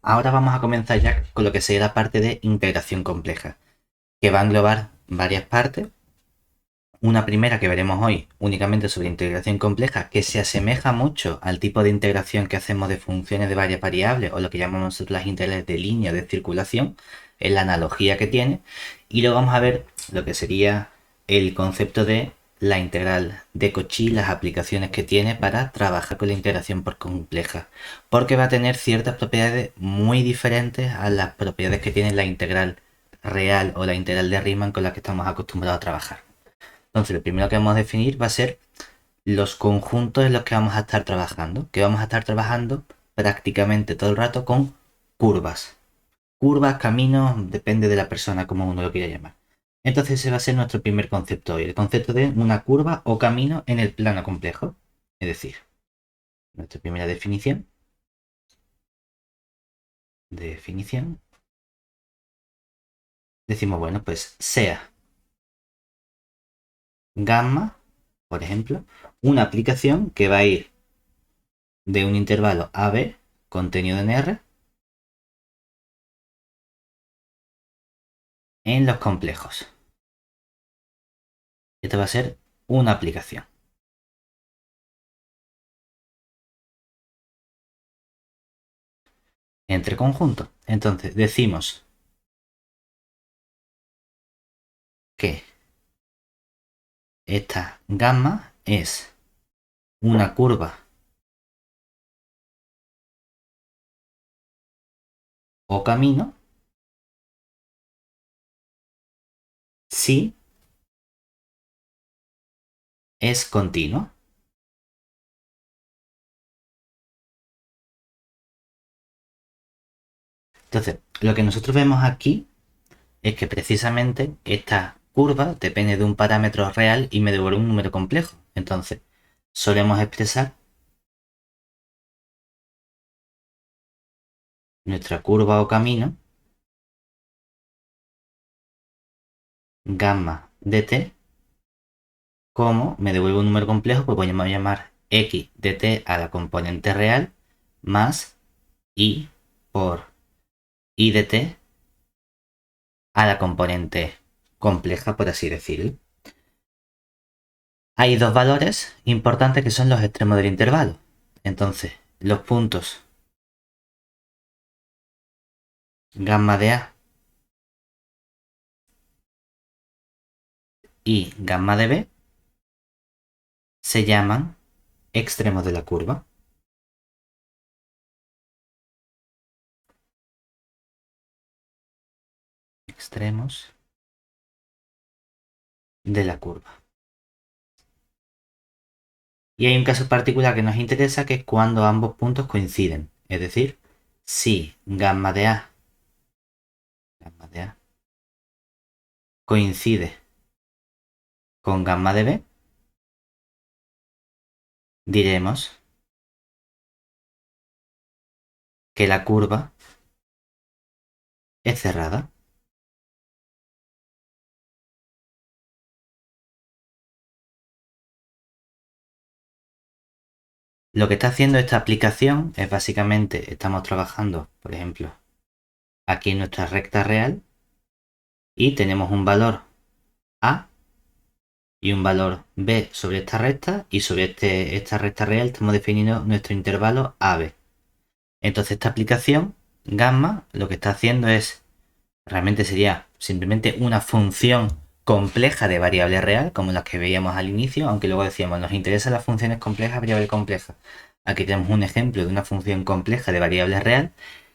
Ahora vamos a comenzar ya con lo que sería la parte de integración compleja, que va a englobar varias partes. Una primera que veremos hoy únicamente sobre integración compleja, que se asemeja mucho al tipo de integración que hacemos de funciones de varias variables o lo que llamamos nosotros las integrales de línea de circulación, es la analogía que tiene. Y luego vamos a ver lo que sería el concepto de la integral de Cauchy, las aplicaciones que tiene para trabajar con la integración por compleja, porque va a tener ciertas propiedades muy diferentes a las propiedades que tiene la integral real o la integral de Riemann con la que estamos acostumbrados a trabajar. Entonces, lo primero que vamos a definir va a ser los conjuntos en los que vamos a estar trabajando, que vamos a estar trabajando prácticamente todo el rato con curvas. Curvas, caminos, depende de la persona como uno lo quiera llamar. Entonces ese va a ser nuestro primer concepto hoy, el concepto de una curva o camino en el plano complejo. Es decir, nuestra primera definición. Decimos, bueno, pues sea gamma, por ejemplo, una aplicación que va a ir de un intervalo a b contenido en R en los complejos. Esta va a ser una aplicación. Entre conjuntos. Entonces decimos que esta gamma es una curva o camino si es continua. Entonces, lo que nosotros vemos aquí es que precisamente esta curva depende de un parámetro real y me devuelve un número complejo. Entonces, solemos expresar nuestra curva o camino gamma de t como me devuelve un número complejo, pues voy a llamar x de t a la componente real más y por y de t a la componente compleja, por así decirlo. Hay dos valores importantes que son los extremos del intervalo. Entonces, los puntos gamma de A y gamma de B se llaman extremos de la curva. Extremos de la curva. Y hay un caso particular que nos interesa, que es cuando ambos puntos coinciden. Es decir, si gamma de A coincide con gamma de B, diremos que la curva es cerrada. Lo que está haciendo esta aplicación es básicamente, estamos trabajando, por ejemplo, aquí en nuestra recta real y tenemos un valor A y un valor B sobre esta recta, y sobre esta recta real estamos definiendo nuestro intervalo AB. Entonces esta aplicación gamma lo que está haciendo es, realmente sería simplemente una función compleja de variable real, como las que veíamos al inicio, aunque luego decíamos, nos interesan las funciones complejas, variable compleja. Aquí tenemos un ejemplo de una función compleja de variable real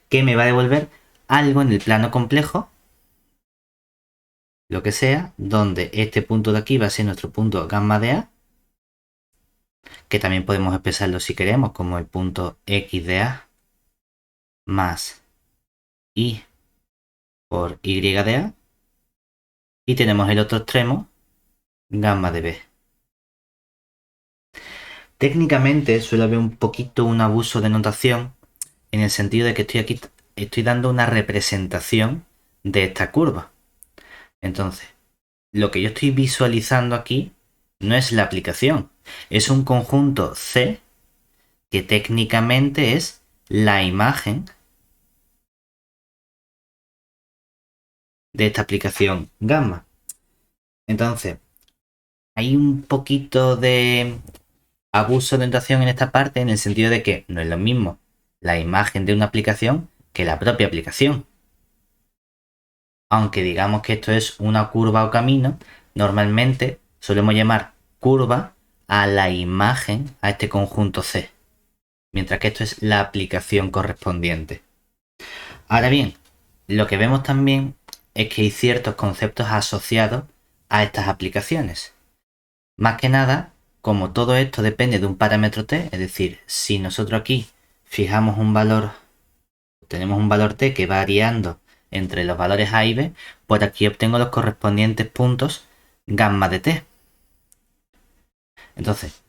que me va a devolver algo en el plano complejo, lo que sea, donde este punto de aquí va a ser nuestro punto gamma de A, que también podemos expresarlo si queremos como el punto x de A más y por y de A, y tenemos el otro extremo gamma de B. Técnicamente suele haber un poquito un abuso de notación, en el sentido de que estoy dando una representación de esta curva. Entonces, lo que yo estoy visualizando aquí no es la aplicación, es un conjunto C que técnicamente es la imagen de esta aplicación gamma. Entonces, hay un poquito de abuso de notación en esta parte, en el sentido de que no es lo mismo la imagen de una aplicación que la propia aplicación. Aunque digamos que esto es una curva o camino, normalmente solemos llamar curva a la imagen, a este conjunto C, mientras que esto es la aplicación correspondiente. Ahora bien, lo que vemos también es que hay ciertos conceptos asociados a estas aplicaciones. Más que nada, como todo esto depende de un parámetro t, es decir, si nosotros aquí fijamos un valor, tenemos un valor t que va variando entre los valores a y b, pues aquí obtengo los correspondientes puntos gamma de t. Entonces,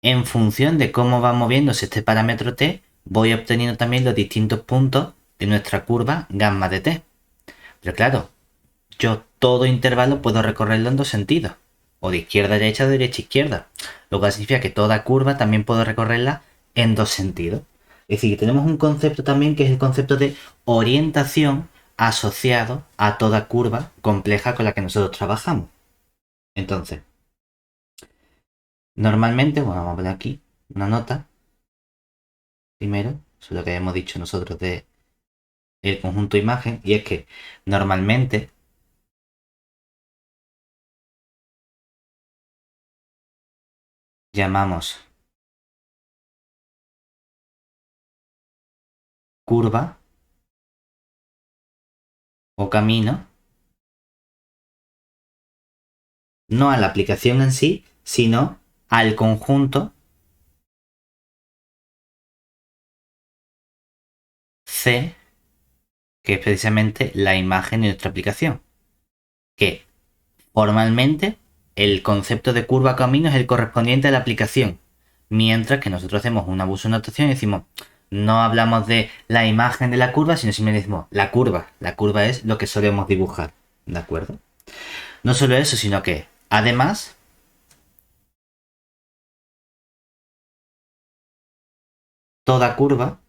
en función de cómo va moviéndose este parámetro t, voy obteniendo también los distintos puntos de nuestra curva gamma de t. Pero claro, yo todo intervalo puedo recorrerlo en dos sentidos, o de izquierda a derecha o de derecha a izquierda, lo cual significa que toda curva también puedo recorrerla en dos sentidos. Es decir, que tenemos un concepto también que es el concepto de orientación asociado a toda curva compleja con la que nosotros trabajamos. Entonces, normalmente, bueno, vamos a poner aquí una nota, primero, sobre lo que hemos dicho nosotros de el conjunto imagen, y es que normalmente llamamos curva o camino no a la aplicación en sí, sino al conjunto C, que es precisamente la imagen de nuestra aplicación. Que formalmente el concepto de curva camino es el correspondiente a la aplicación, mientras que nosotros hacemos un abuso de notación y decimos, no hablamos de la imagen de la curva, sino simplemente decimos la curva. La curva es lo que solemos dibujar, ¿de acuerdo? No solo eso, sino que además toda curva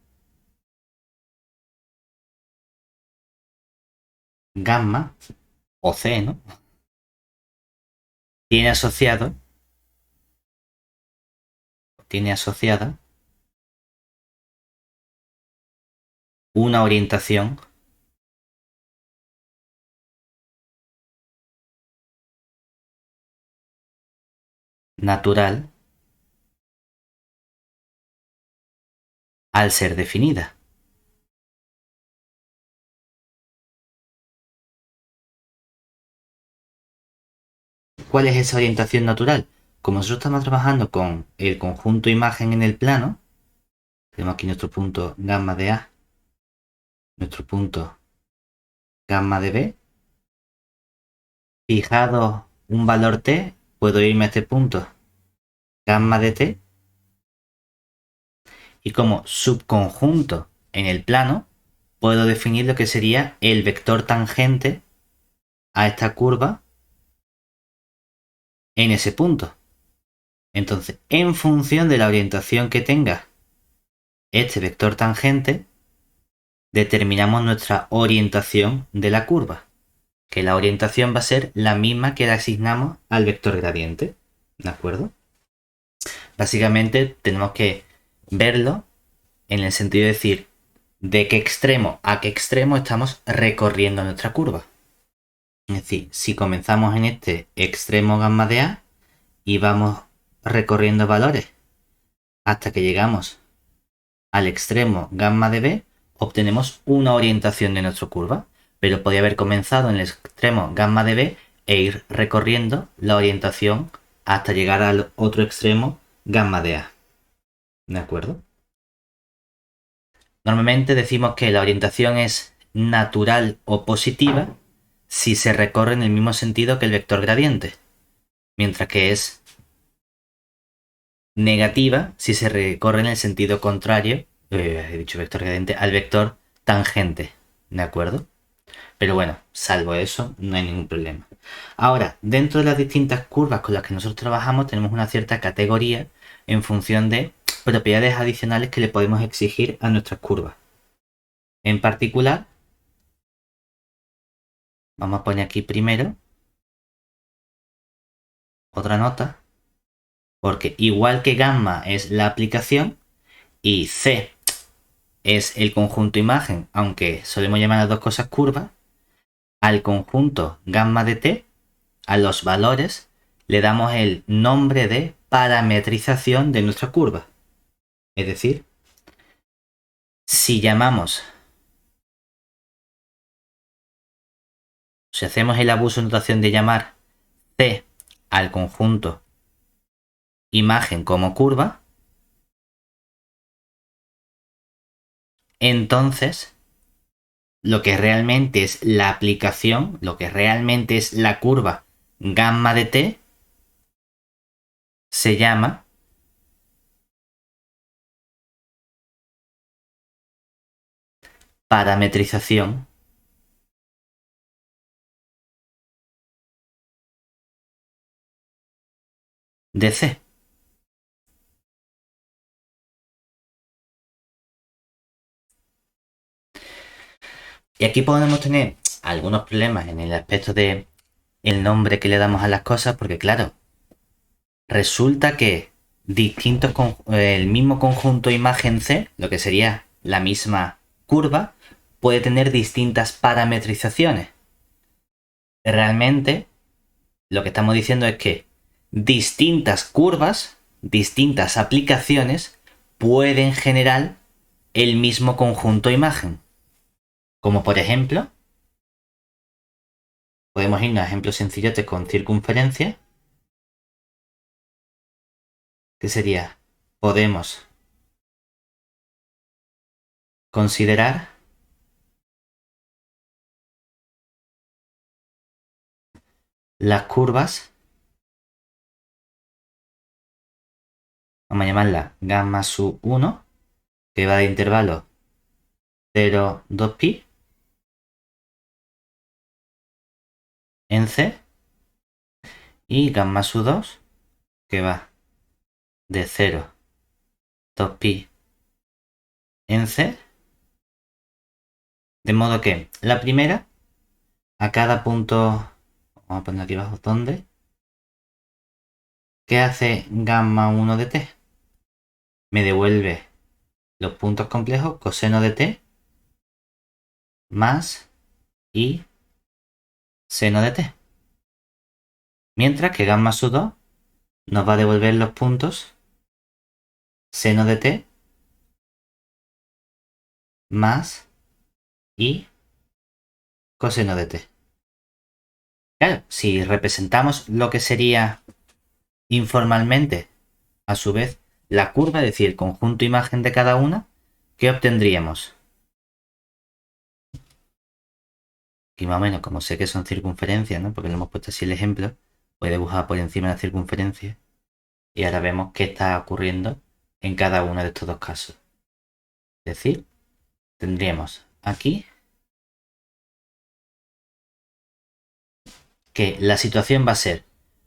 gamma o C, ¿no? Tiene asociada una orientación natural al ser definida. ¿Cuál es esa orientación natural? Como nosotros estamos trabajando con el conjunto imagen en el plano, tenemos aquí nuestro punto gamma de A, nuestro punto gamma de B. Fijado un valor t, puedo irme a este punto gamma de t y como subconjunto en el plano puedo definir lo que sería el vector tangente a esta curva en ese punto. Entonces, en función de la orientación que tenga este vector tangente, determinamos nuestra orientación de la curva, que la orientación va a ser la misma que le asignamos al vector gradiente, ¿de acuerdo? Básicamente tenemos que verlo en el sentido de decir de qué extremo a qué extremo estamos recorriendo nuestra curva. Es decir, si comenzamos en este extremo gamma de A y vamos recorriendo valores hasta que llegamos al extremo gamma de B, obtenemos una orientación de nuestra curva, pero podría haber comenzado en el extremo gamma de B e ir recorriendo la orientación hasta llegar al otro extremo gamma de A. ¿De acuerdo? Normalmente decimos que la orientación es natural o positiva si se recorre en el mismo sentido que el vector gradiente, mientras que es negativa si se recorre en el sentido contrario, he dicho vector gradiente, al vector tangente, ¿de acuerdo? Pero bueno, salvo eso, no hay ningún problema. Ahora, dentro de las distintas curvas con las que nosotros trabajamos, tenemos una cierta categoría en función de propiedades adicionales que le podemos exigir a nuestras curvas. En particular, Vamos a poner aquí primero otra nota, porque igual que gamma es la aplicación y C es el conjunto imagen, aunque solemos llamar a las dos cosas curvas, al conjunto gamma de t, a los valores, le damos el nombre de parametrización de nuestra curva. Es decir, si hacemos el abuso de notación de llamar C al conjunto imagen como curva, entonces lo que realmente es la aplicación, lo que realmente es la curva gamma de t, se llama parametrización de C. Y aquí podemos tener algunos problemas en el aspecto de el nombre que le damos a las cosas, porque claro, resulta que el mismo conjunto imagen C, lo que sería la misma curva, puede tener distintas parametrizaciones. Realmente, lo que estamos diciendo es que distintas curvas, distintas aplicaciones, pueden generar el mismo conjunto imagen. Como por ejemplo, podemos irnos a ejemplos sencillotes con circunferencia, que sería, podemos considerar las curvas, vamos a llamarla gamma sub 1, que va de intervalo 0, 2pi, en C, y gamma sub 2, que va de 0, 2pi, en C, de modo que la primera, a cada punto, vamos a poner aquí abajo, ¿dónde? ¿Qué hace gamma 1 de t? Me devuelve los puntos complejos, coseno de t, más y seno de t. Mientras que gamma sub 2 nos va a devolver los puntos seno de t más y coseno de t. Claro, si representamos lo que sería informalmente, a su vez, la curva, es decir, el conjunto imagen de cada una, ¿qué obtendríamos? Y más o menos, como sé que son circunferencias, ¿no? Porque le hemos puesto así el ejemplo, voy a dibujar por encima de la circunferencia y ahora vemos qué está ocurriendo en cada uno de estos dos casos. Es decir, tendríamos aquí que la situación va a ser,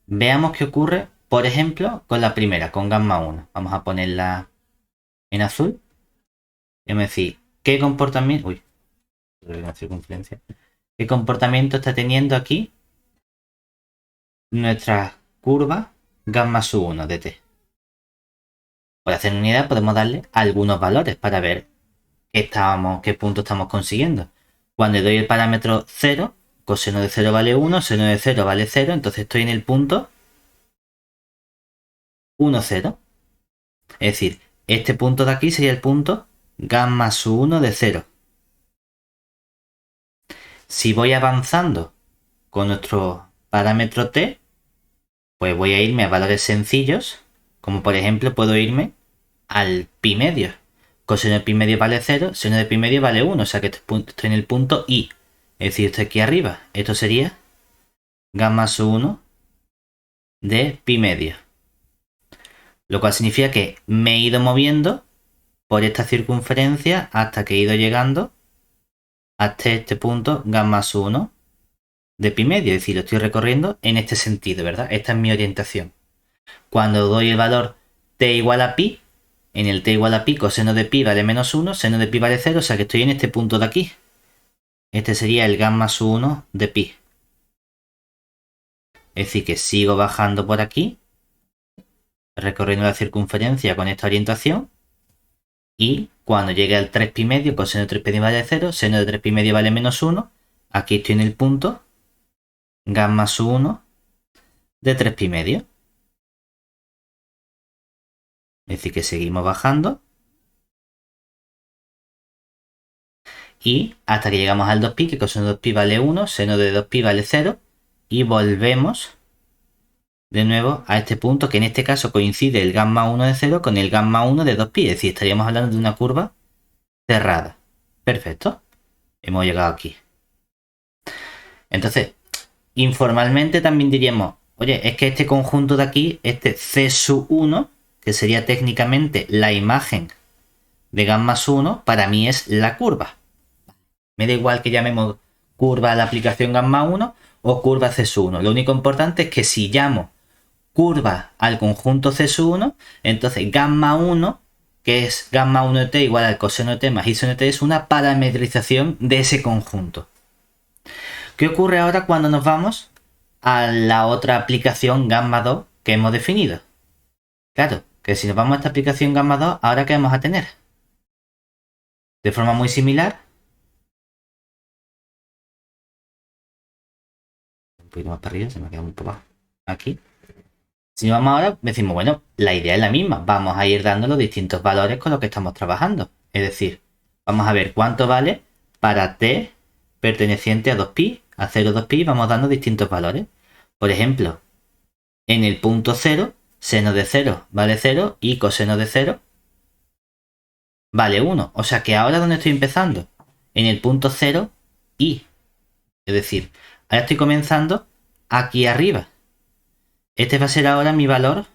veamos qué ocurre, por ejemplo, con la primera, con gamma 1. Vamos a ponerla en azul. Y vamos a decir, ¿qué comportamiento? Uy, una circunferencia. ¿Qué comportamiento está teniendo aquí nuestra curva gamma sub 1 de t? Por hacer una idea, podemos darle algunos valores para ver qué punto estamos consiguiendo. Cuando doy el parámetro 0, coseno de 0 vale 1, seno de 0 vale 0, entonces estoy en el punto 1, 0. Es decir, este punto de aquí sería el punto gamma sub 1 de 0. Si voy avanzando con nuestro parámetro t, pues voy a irme a valores sencillos, como por ejemplo puedo irme al pi medio. Coseno de pi medio vale 0, seno de pi medio vale 1, o sea que estoy en el punto i. Es decir, estoy aquí arriba. Esto sería gamma sub 1 de pi medio. Lo cual significa que me he ido moviendo por esta circunferencia hasta que he ido llegando hasta este punto gamma sub 1 de pi medio. Es decir, lo estoy recorriendo en este sentido, ¿verdad? Esta es mi orientación. Cuando doy el valor t igual a pi, en el t igual a pi, coseno de pi vale menos 1, seno de pi vale 0, o sea que estoy en este punto de aquí. Este sería el gamma sub 1 de pi. Es decir, que sigo bajando por aquí, recorriendo la circunferencia con esta orientación. Y cuando llegue al 3π, coseno de 3π vale 0, seno de 3π vale menos 1. Aquí estoy en el punto gamma sub 1 de 3π. Es decir, que seguimos bajando. Y hasta que llegamos al 2π, que coseno de 2π vale 1, seno de 2π vale 0. Y volvemos de nuevo a este punto, que en este caso coincide el gamma 1 de 0 con el gamma 1 de 2π. Es decir, estaríamos hablando de una curva cerrada. Perfecto. Hemos llegado aquí. Entonces, informalmente también diríamos, oye, es que este conjunto de aquí, este C sub 1, que sería técnicamente la imagen de gamma sub 1, para mí es la curva. Me da igual que llamemos curva a la aplicación gamma 1 o curva C sub 1. Lo único importante es que si llamo curva al conjunto C sub 1, entonces gamma 1, que es gamma 1 de t igual al coseno de t más iseno de t, es una parametrización de ese conjunto. ¿Qué ocurre ahora cuando nos vamos a la otra aplicación gamma 2 que hemos definido? Claro, que si nos vamos a esta aplicación gamma 2, ¿ahora qué vamos a tener? De forma muy similar. Un poquito más para arriba, se me ha quedado un poco aquí. Si nos vamos ahora, decimos, bueno, la idea es la misma. Vamos a ir dando los distintos valores con los que estamos trabajando. Es decir, vamos a ver cuánto vale para t perteneciente a 2π. A 0, 2π vamos dando distintos valores. Por ejemplo, en el punto 0, seno de 0 vale 0 y coseno de 0 vale 1. O sea que ahora, ¿dónde estoy empezando? En el punto 0 y. Es decir, ahora estoy comenzando aquí arriba. Este va a ser ahora mi valor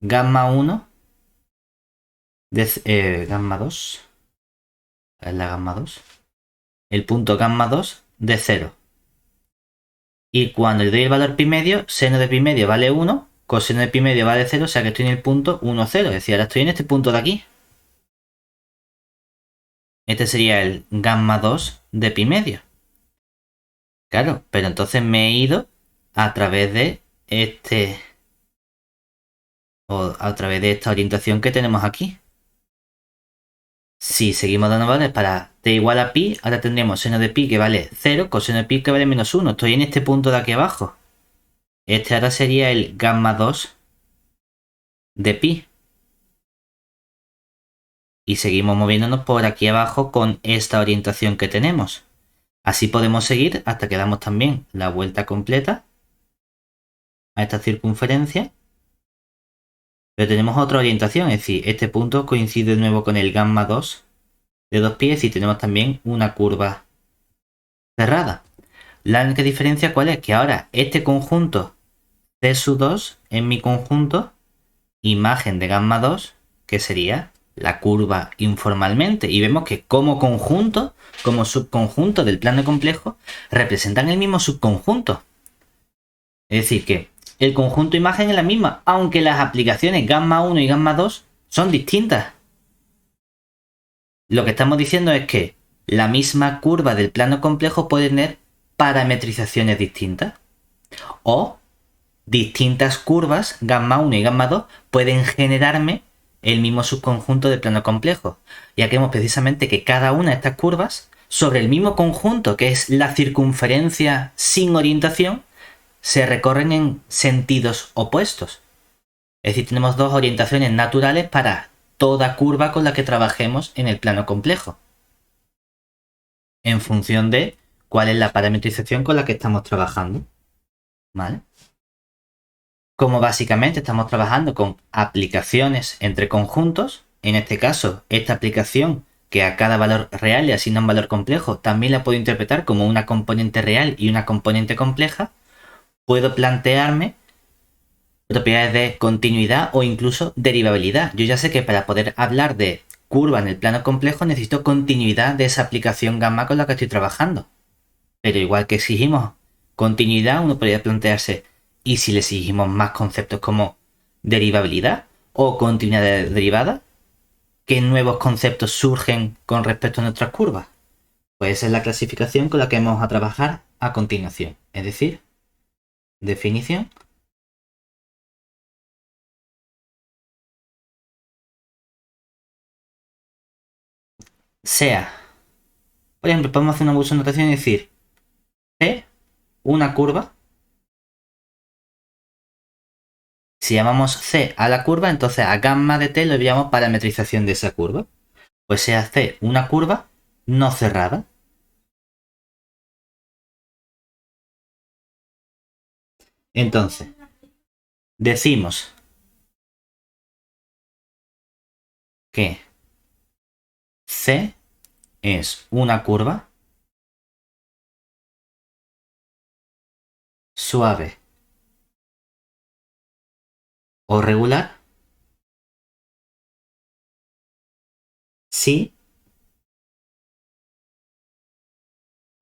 gamma 1 de gamma 2. Es la gamma 2. El punto gamma 2 de 0. Y cuando le doy el valor pi medio, seno de pi medio vale 1, coseno de pi medio vale 0, o sea que estoy en el punto 1, 0. Es decir, ahora estoy en este punto de aquí. Este sería el gamma 2 de pi medio. Claro, pero entonces me he ido a través de a través de esta orientación que tenemos aquí. Si seguimos dando valores para t igual a pi, ahora tendríamos seno de pi que vale 0, coseno de pi que vale menos 1. Estoy en este punto de aquí abajo. Este ahora sería el gamma 2 de pi. Y seguimos moviéndonos por aquí abajo con esta orientación que tenemos. Así podemos seguir hasta que damos también la vuelta completa a esta circunferencia. Pero tenemos otra orientación, es decir, este punto coincide de nuevo con el gamma 2 de 2π, y tenemos también una curva cerrada. La única diferencia, ¿cuál es? Que ahora este conjunto C sub 2 es mi conjunto imagen de gamma 2, que sería la curva informalmente. Y vemos que como conjunto, como subconjunto del plano complejo, representan el mismo subconjunto. Es decir, que el conjunto imagen es la misma, aunque las aplicaciones gamma 1 y gamma 2 son distintas. Lo que estamos diciendo es que la misma curva del plano complejo puede tener parametrizaciones distintas. O distintas curvas, gamma 1 y gamma 2, pueden generarme el mismo subconjunto del plano complejo. Ya que vemos precisamente que cada una de estas curvas, sobre el mismo conjunto que es la circunferencia sin orientación, se recorren en sentidos opuestos. Es decir, tenemos dos orientaciones naturales para toda curva con la que trabajemos en el plano complejo, en función de cuál es la parametrización con la que estamos trabajando. ¿Vale? Como básicamente estamos trabajando con aplicaciones entre conjuntos, en este caso, esta aplicación que a cada valor real le asigna un valor complejo, también la puedo interpretar como una componente real y una componente compleja. Puedo plantearme propiedades de continuidad o incluso derivabilidad. Yo ya sé que para poder hablar de curva en el plano complejo necesito continuidad de esa aplicación gamma con la que estoy trabajando. Pero igual que exigimos continuidad, uno podría plantearse, ¿y si le exigimos más conceptos como derivabilidad o continuidad derivada? ¿Qué nuevos conceptos surgen con respecto a nuestras curvas? Pues esa es la clasificación con la que vamos a trabajar a continuación. Es decir, definición. Sea, por ejemplo, podemos hacer una uso de notación y decir C, una curva. Si llamamos C a la curva, entonces a gamma de t lo llamamos parametrización de esa curva. Pues sea C una curva no cerrada. Entonces, decimos que C es una curva suave o regular si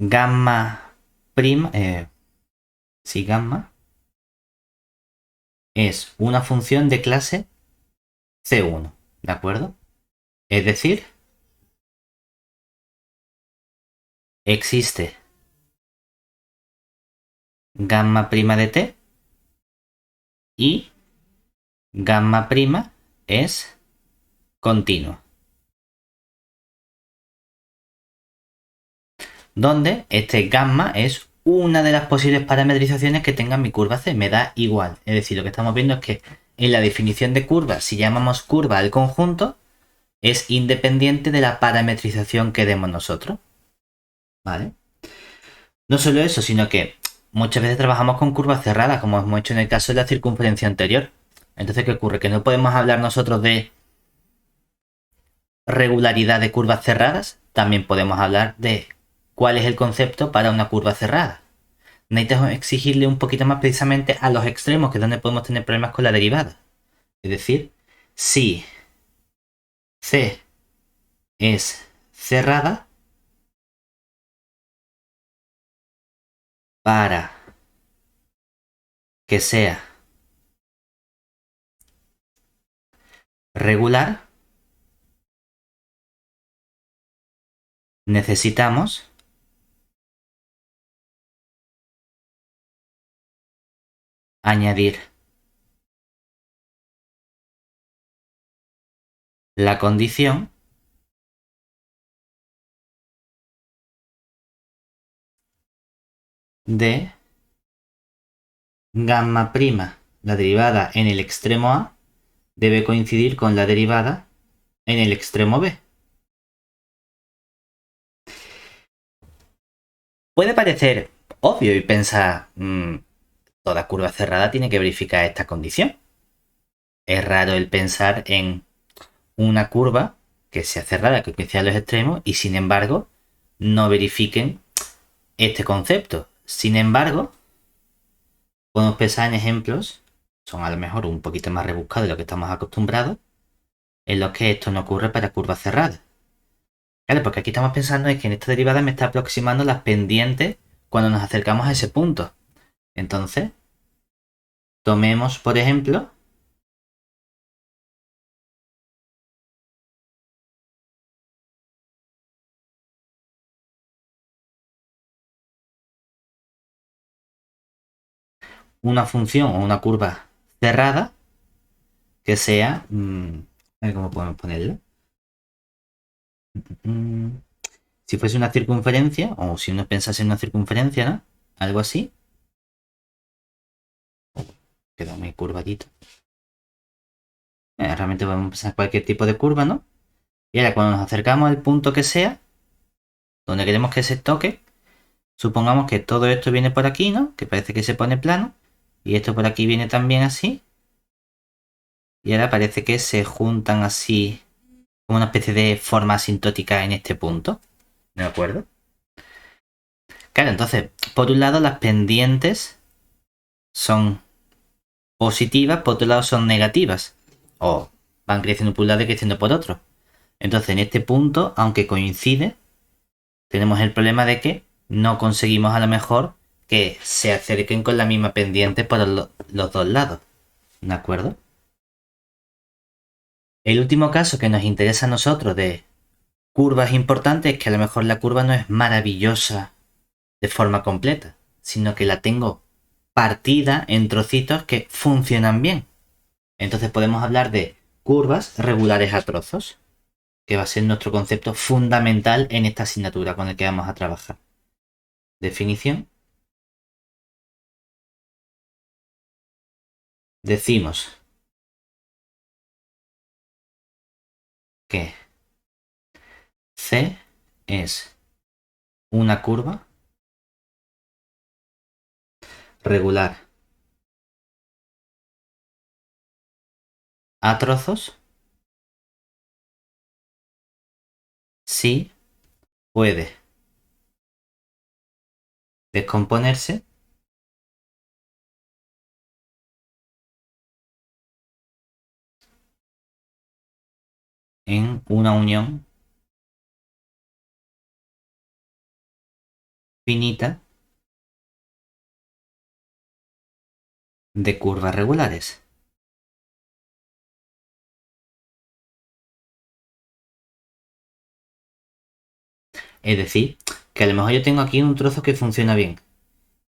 gamma prima, si gamma es una función de clase C1, ¿de acuerdo? Es decir, existe gamma prima de t y gamma prima es continua. Donde este gamma es una de las posibles parametrizaciones que tenga mi curva C. Me da igual. Es decir, lo que estamos viendo es que en la definición de curva, si llamamos curva al conjunto, es independiente de la parametrización que demos nosotros. ¿Vale? No solo eso, sino que muchas veces trabajamos con curvas cerradas, como hemos hecho en el caso de la circunferencia anterior. Entonces, ¿qué ocurre? Que no podemos hablar nosotros de regularidad de curvas cerradas, también podemos hablar de cuál es el concepto para una curva cerrada. Necesitamos exigirle un poquito más precisamente a los extremos, que es donde podemos tener problemas con la derivada. Es decir, si C es cerrada para que sea regular, necesitamos añadir la condición de gamma prima, la derivada en el extremo A, debe coincidir con la derivada en el extremo B. Puede parecer obvio y pensar, toda curva cerrada tiene que verificar esta condición. Es raro el pensar en una curva que sea cerrada, que coincida a los extremos y sin embargo no verifiquen este concepto. Sin embargo, podemos pensar en ejemplos, son a lo mejor un poquito más rebuscados de lo que estamos acostumbrados, en los que esto no ocurre para curvas cerradas. Claro, porque aquí estamos pensando en que en esta derivada me está aproximando las pendientes cuando nos acercamos a ese punto. Entonces, tomemos, por ejemplo, una función o una curva cerrada que sea... a ver cómo podemos ponerlo. Si fuese una circunferencia, o si uno pensase en una circunferencia, ¿no? Algo así. Quedó muy curvadito. Realmente podemos pensar en cualquier tipo de curva, ¿no? Y ahora cuando nos acercamos al punto que sea, donde queremos que se toque, supongamos que todo esto viene por aquí, ¿no? Que parece que se pone plano. Y esto por aquí viene también así. Y ahora parece que se juntan así, como una especie de forma asintótica en este punto. ¿De acuerdo? Claro, entonces, por un lado las pendientes son positivas, por otro lado son negativas. O van creciendo por un lado y creciendo por otro. Entonces, en este punto, aunque coincide, tenemos el problema de que no conseguimos a lo mejor que se acerquen con la misma pendiente por los dos lados. ¿De acuerdo? El último caso que nos interesa a nosotros de curvas importantes es que a lo mejor la curva no es maravillosa de forma completa, sino que la tengo partida en trocitos que funcionan bien. Entonces podemos hablar de curvas regulares a trozos, que va a ser nuestro concepto fundamental en esta asignatura con el que vamos a trabajar. Definición. Decimos que C es una curva regular a trozos si puede descomponerse en una unión finita de curvas regulares. Es decir, que a lo mejor yo tengo aquí un trozo que funciona bien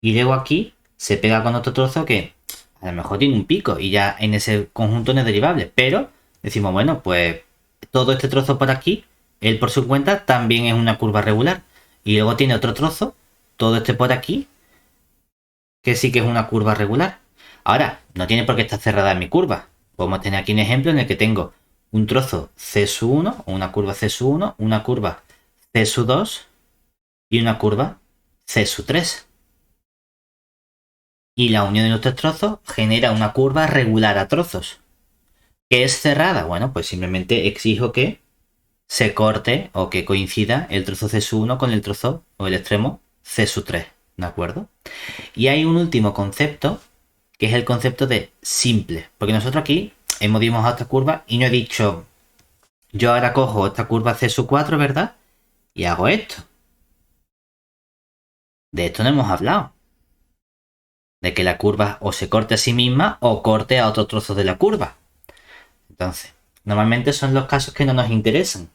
y luego aquí se pega con otro trozo que a lo mejor tiene un pico y ya en ese conjunto no es derivable, pero decimos, bueno, pues todo este trozo por aquí, él por su cuenta también es una curva regular y luego tiene otro trozo, todo este por aquí, que sí que es una curva regular. Ahora, no tiene por qué estar cerrada mi curva. Podemos tener aquí un ejemplo en el que tengo un trozo C1, o una curva C1, una curva C2 y una curva C3. Y la unión de los tres trozos genera una curva regular a trozos. ¿Qué es cerrada? Bueno, pues simplemente exijo que se corte o que coincida el trozo C1 con el trozo o el extremo C3. ¿De acuerdo? Y hay un último concepto que es el concepto de simple. Porque nosotros aquí hemos dibujado esta curva y no he dicho, yo ahora cojo esta curva C4, ¿verdad? Y hago esto. De esto no hemos hablado. De que la curva o se corte a sí misma o corte a otro trozo de la curva. Entonces, normalmente son los casos que no nos interesan.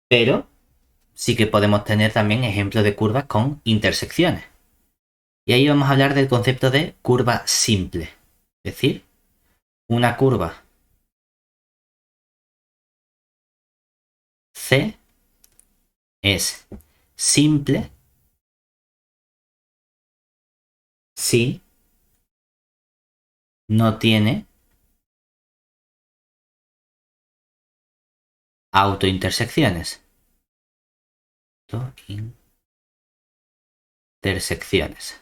Pero sí que podemos tener también ejemplos de curvas con intersecciones. Y ahí vamos a hablar del concepto de curva simple. Es decir, una curva C es simple si no tiene autointersecciones. Intersecciones.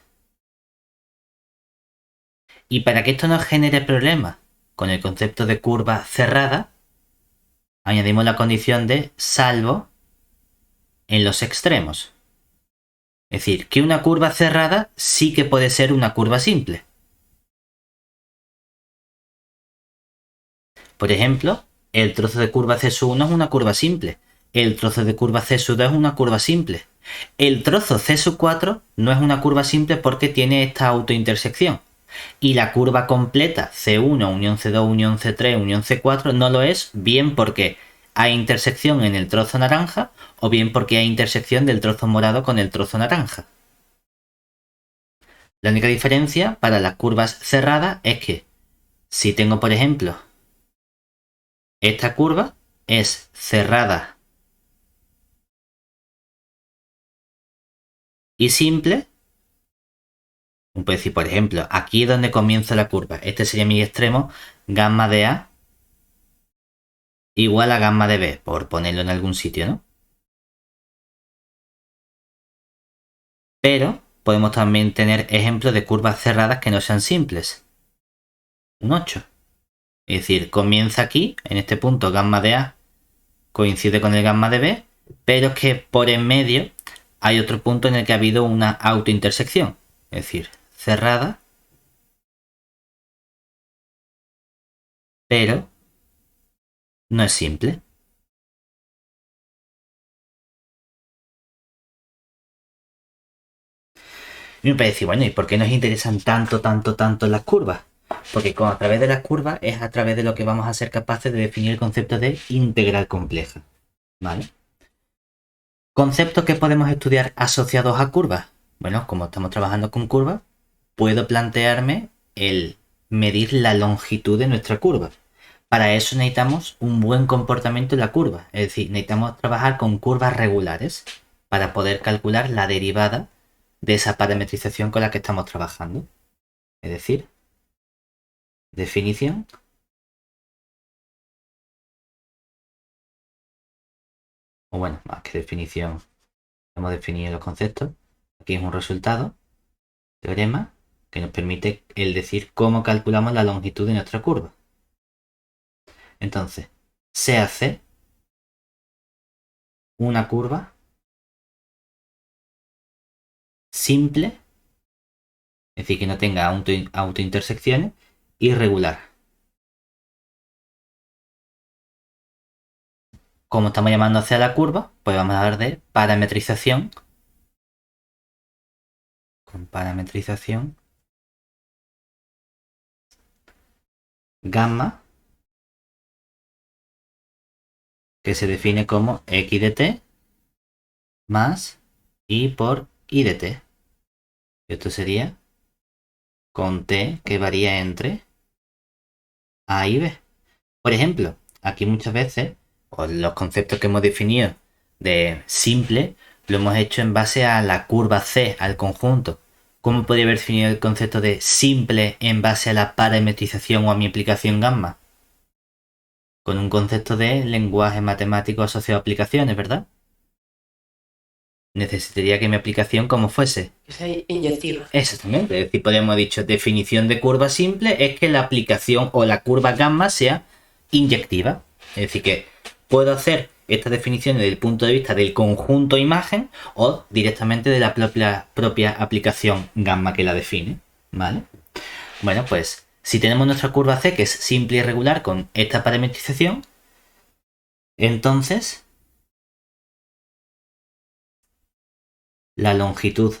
Y para que esto no genere problemas con el concepto de curva cerrada, añadimos la condición de salvo en los extremos. Es decir, que una curva cerrada sí que puede ser una curva simple. Por ejemplo, el trozo de curva C1 es una curva simple. El trozo de curva C2 es una curva simple. El trozo C4 no es una curva simple porque tiene esta autointersección. Y la curva completa C1, unión C2, unión C3, unión C4 no lo es, bien porque hay intersección en el trozo naranja o bien porque hay intersección del trozo morado con el trozo naranja. La única diferencia para las curvas cerradas es que si tengo, por ejemplo, esta curva es cerrada y simple, puedo decir, por ejemplo, aquí es donde comienza la curva. Este sería mi extremo, gamma de A igual a gamma de B, por ponerlo en algún sitio, ¿no? Pero podemos también tener ejemplos de curvas cerradas que no sean simples. Un 8. Es decir, comienza aquí, en este punto gamma de A coincide con el gamma de B, pero es que por en medio hay otro punto en el que ha habido una autointersección. Es decir, cerrada, pero no es simple. Y me puede decir, bueno, ¿y por qué nos interesan tanto las curvas? Porque a través de las curvas es a través de lo que vamos a ser capaces de definir el concepto de integral compleja. ¿Vale? ¿Conceptos que podemos estudiar asociados a curvas? Bueno, como estamos trabajando con curvas, puedo plantearme el medir la longitud de nuestra curva. Para eso necesitamos un buen comportamiento de la curva, es decir, necesitamos trabajar con curvas regulares para poder calcular la derivada de esa parametrización con la que estamos trabajando. Es decir, definición. O bueno, más que definición, hemos definido los conceptos. Aquí es un resultado, teorema, que nos permite el decir cómo calculamos la longitud de nuestra curva. Entonces, se hace una curva simple, es decir, que no tenga autointersecciones, y regular. Como estamos llamando hacia la curva, pues vamos a hablar de parametrización. Con parametrización gamma, que se define como x de t más y por y de t. Esto sería con t que varía entre a y b. Por ejemplo, aquí muchas veces los conceptos que hemos definido de simple lo hemos hecho en base a la curva C, al conjunto. ¿Cómo podría haber definido el concepto de simple en base a la parametrización o a mi aplicación gamma? Con un concepto de lenguaje matemático asociado a aplicaciones, ¿verdad? Necesitaría que mi aplicación como fuese. Es inyectiva. Exactamente. Es decir, podríamos haber dicho definición de curva simple es que la aplicación o la curva gamma sea inyectiva. Es decir, que puedo hacer estas definiciones desde el punto de vista del conjunto imagen o directamente de la propia aplicación gamma que la define. ¿Vale? Bueno, pues si tenemos nuestra curva C que es simple y regular con esta parametrización, entonces la longitud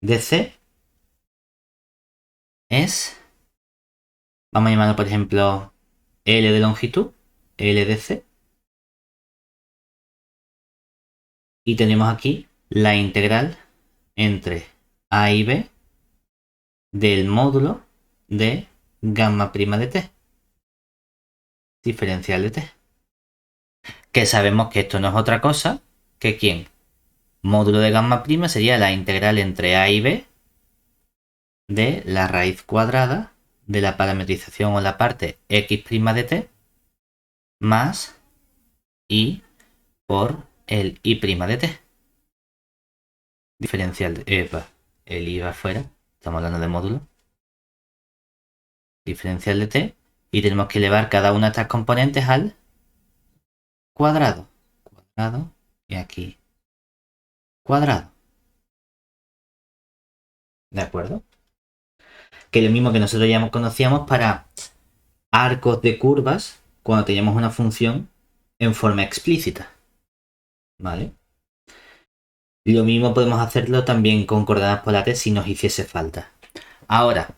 de C es, vamos a llamarlo por ejemplo L de longitud, L de C, y tenemos aquí la integral entre A y B del módulo de gamma prima de t, diferencial de t. Que sabemos que esto no es otra cosa que ¿quién? Módulo de gamma prima sería la integral entre A y B de la raíz cuadrada de la parametrización o la parte x' de t más i por el i' de t. Diferencial de el i va afuera, estamos hablando de módulo. Diferencial de t y tenemos que elevar cada una de estas componentes al cuadrado. Cuadrado y aquí cuadrado. ¿De acuerdo? Que es lo mismo que nosotros ya conocíamos para arcos de curvas cuando teníamos una función en forma explícita. ¿Vale? Lo mismo podemos hacerlo también con coordenadas polares si nos hiciese falta. Ahora,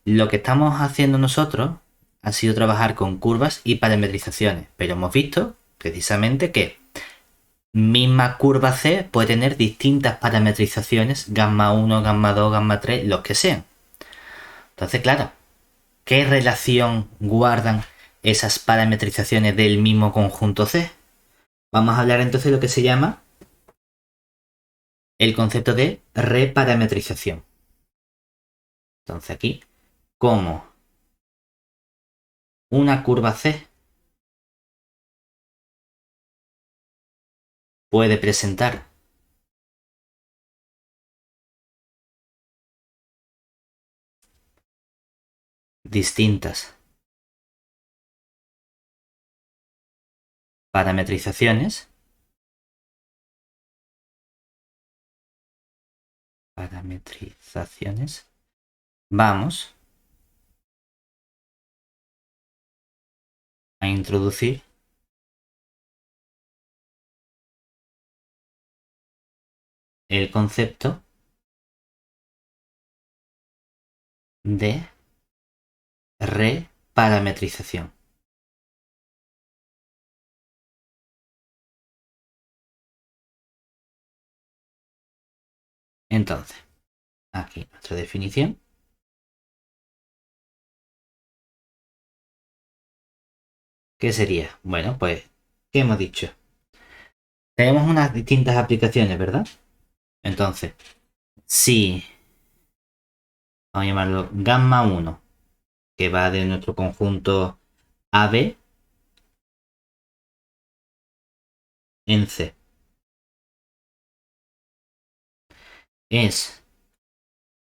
lo que estamos haciendo nosotros ha sido trabajar con curvas y parametrizaciones, pero hemos visto precisamente que misma curva C puede tener distintas parametrizaciones, gamma 1, gamma 2, gamma 3, los que sean. Entonces, claro, ¿qué relación guardan esas parametrizaciones del mismo conjunto C? Vamos a hablar entonces de lo que se llama el concepto de reparametrización. Entonces aquí, ¿cómo una curva C puede presentar distintas parametrizaciones? Vamos a introducir el concepto de reparametrización. Entonces, aquí nuestra definición. ¿Qué sería? Bueno, pues, ¿qué hemos dicho? Tenemos unas distintas aplicaciones, ¿verdad? Entonces, si, vamos a llamarlo gamma 1, que va de nuestro conjunto AB en C, es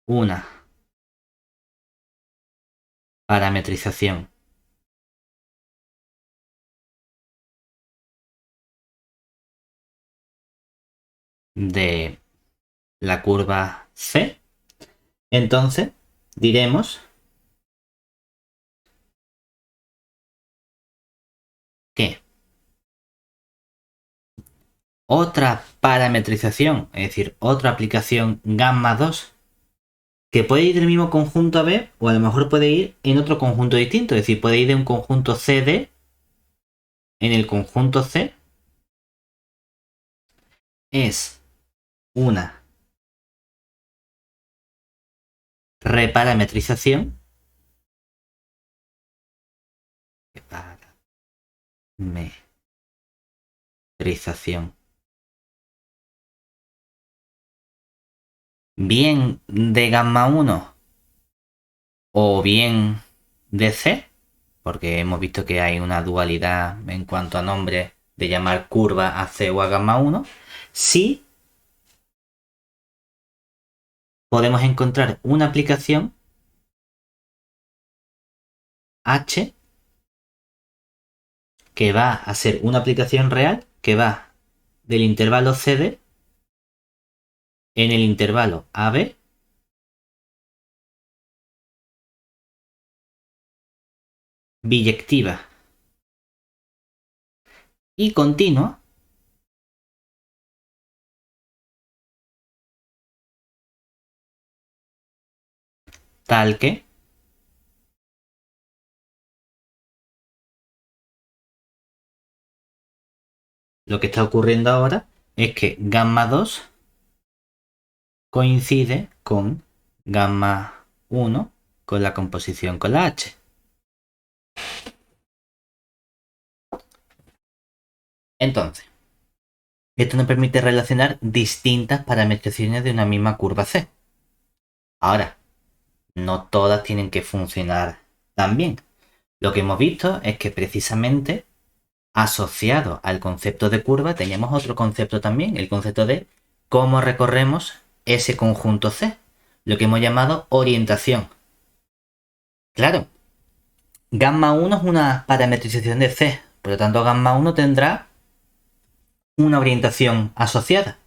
una parametrización de la curva C, entonces diremos que otra parametrización, es decir, otra aplicación gamma 2, que puede ir del mismo conjunto AB o a lo mejor puede ir en otro conjunto distinto, es decir, puede ir de un conjunto CD en el conjunto C, es una reparametrización, parametrización, bien de gamma 1 o bien de C, porque hemos visto que hay una dualidad en cuanto a nombre de llamar curva a C o a gamma 1, sí podemos encontrar una aplicación H que va a ser una aplicación real que va del intervalo CD en el intervalo AB biyectiva y continua, tal que lo que está ocurriendo ahora es que gamma 2 coincide con gamma 1 con la composición con la H. Entonces, esto nos permite relacionar distintas parametrizaciones de una misma curva C. Ahora, no todas tienen que funcionar tan bien. Lo que hemos visto es que precisamente asociado al concepto de curva teníamos otro concepto también, el concepto de cómo recorremos ese conjunto C, lo que hemos llamado orientación. Claro, gamma 1 es una parametrización de C, por lo tanto gamma 1 tendrá una orientación asociada,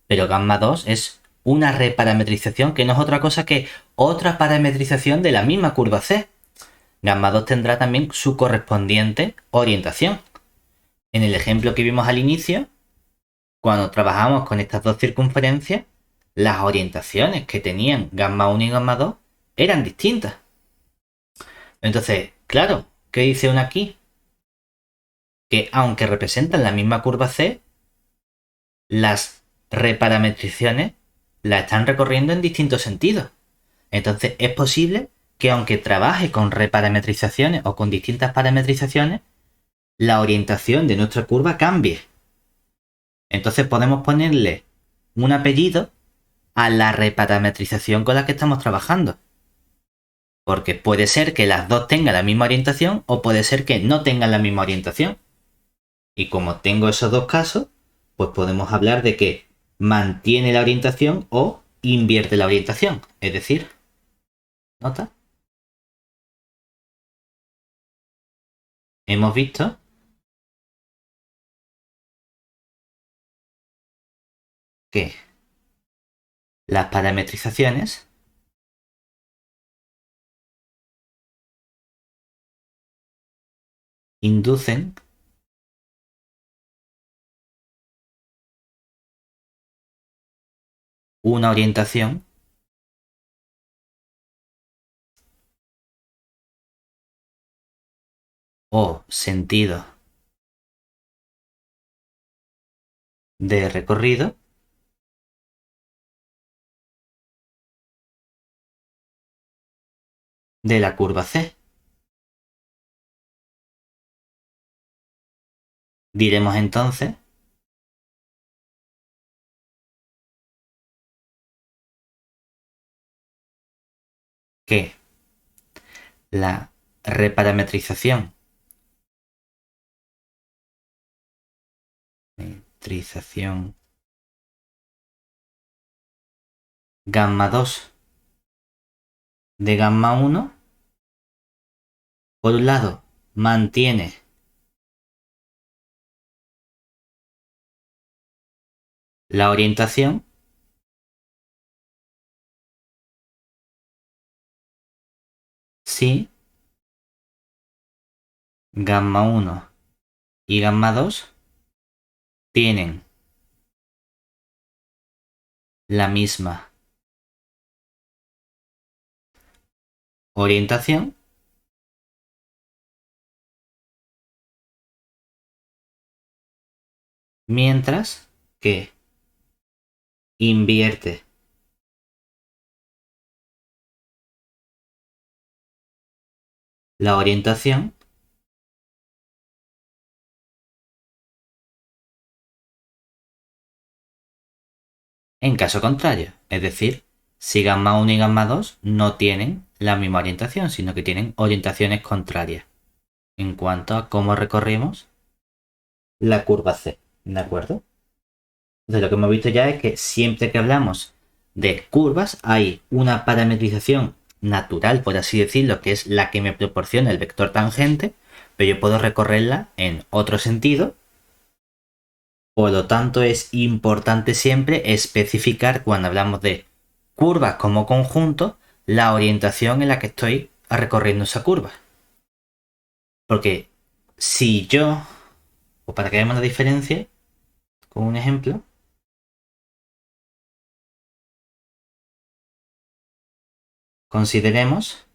pero gamma 2 es una reparametrización que no es otra cosa que otra parametrización de la misma curva C. Gamma 2 tendrá también su correspondiente orientación. En el ejemplo que vimos al inicio, cuando trabajamos con estas dos circunferencias, las orientaciones que tenían gamma 1 y gamma 2 eran distintas. Entonces, claro, ¿qué dice uno aquí? Que aunque representan la misma curva C, las reparametrizaciones la están recorriendo en distintos sentidos. Entonces, es posible que aunque trabaje con reparametrizaciones o con distintas parametrizaciones, la orientación de nuestra curva cambie. Entonces podemos ponerle un apellido a la reparametrización con la que estamos trabajando. Porque puede ser que las dos tengan la misma orientación o puede ser que no tengan la misma orientación. Y como tengo esos dos casos, pues podemos hablar de que mantiene la orientación o invierte la orientación. Es decir, ¿nota? Hemos visto que las parametrizaciones inducen una orientación o sentido de recorrido de la curva C. Diremos entonces que la reparametrización gamma 2 de gamma 1, por un lado, mantiene la orientación si gamma 1 y gamma 2 tienen la misma orientación, mientras que invierte la orientación en caso contrario. Es decir, si gamma 1 y gamma 2 no tienen la misma orientación, sino que tienen orientaciones contrarias en cuanto a cómo recorrimos la curva C. ¿De acuerdo? Entonces lo que hemos visto ya es que siempre que hablamos de curvas hay una parametrización natural, por así decirlo, que es la que me proporciona el vector tangente, pero yo puedo recorrerla en otro sentido. Por lo tanto, es importante siempre especificar cuando hablamos de curvas como conjunto la orientación en la que estoy recorriendo esa curva. Porque si yo, o para que veamos la diferencia, con un ejemplo, consideremos,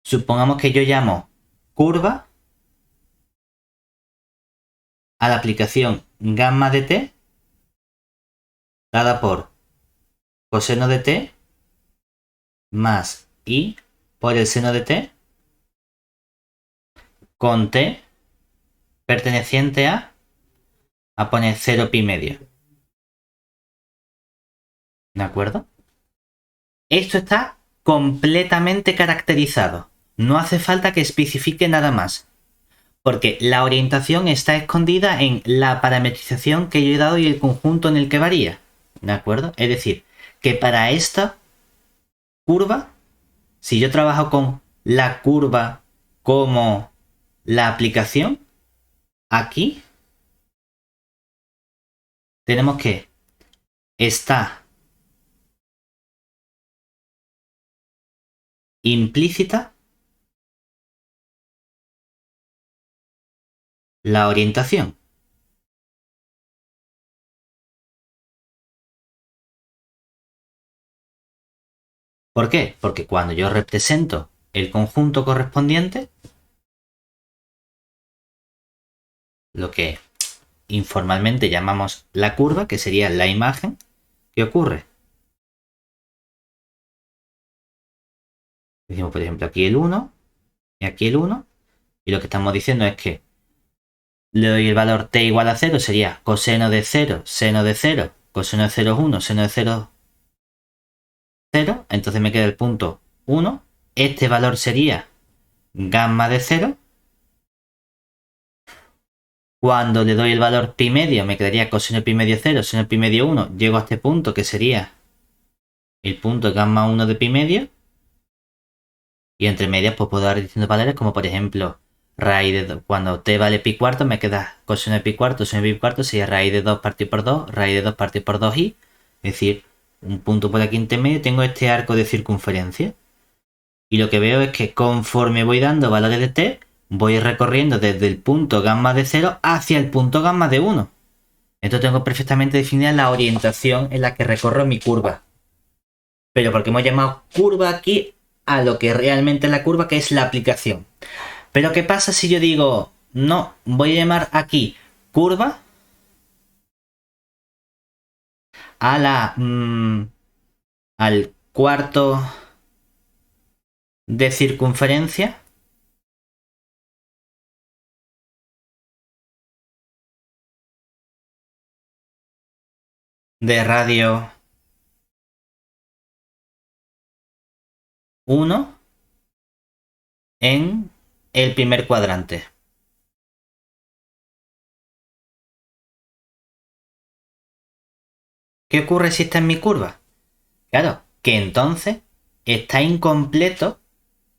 supongamos que yo llamo curva a la aplicación gamma de t dada por coseno de t más i por el seno de t con t perteneciente a poner 0 pi medio. ¿De acuerdo? Esto está completamente caracterizado. No hace falta que especifique nada más. Porque la orientación está escondida en la parametrización que yo he dado y el conjunto en el que varía. ¿De acuerdo? Es decir, que para esta curva, si yo trabajo con la curva como la aplicación, aquí tenemos que está implícita la orientación. ¿Por qué? Porque cuando yo represento el conjunto correspondiente, lo que informalmente llamamos la curva, que sería la imagen, ¿qué ocurre? Decimos, por ejemplo, aquí el 1 y aquí el 1, y lo que estamos diciendo es que le doy el valor t igual a 0, sería coseno de 0, seno de 0, coseno de 0 es 1, seno de 0 0, entonces me queda el punto 1, este valor sería gamma de 0, cuando le doy el valor pi medio me quedaría coseno pi medio 0, seno pi medio 1, llego a este punto que sería el punto gamma 1 de pi medio, y entre medias pues puedo dar distintos valores como por ejemplo raíz de 2, cuando t vale pi cuarto me queda coseno de pi cuarto, seno de pi cuarto sería raíz de 2 partido por 2, raíz de 2 partido por 2i, es decir, un punto por aquí entre medio, tengo este arco de circunferencia. Y lo que veo es que conforme voy dando valores de t, voy recorriendo desde el punto gamma de 0 hacia el punto gamma de 1. Entonces tengo perfectamente definida la orientación en la que recorro mi curva. Pero porque hemos llamado curva aquí a lo que realmente es la curva, que es la aplicación. Pero ¿qué pasa si yo digo, no, voy a llamar aquí curva a la al cuarto de circunferencia de radio 1 en el primer cuadrante. ¿Qué ocurre si está en mi curva? Claro, que entonces está incompleto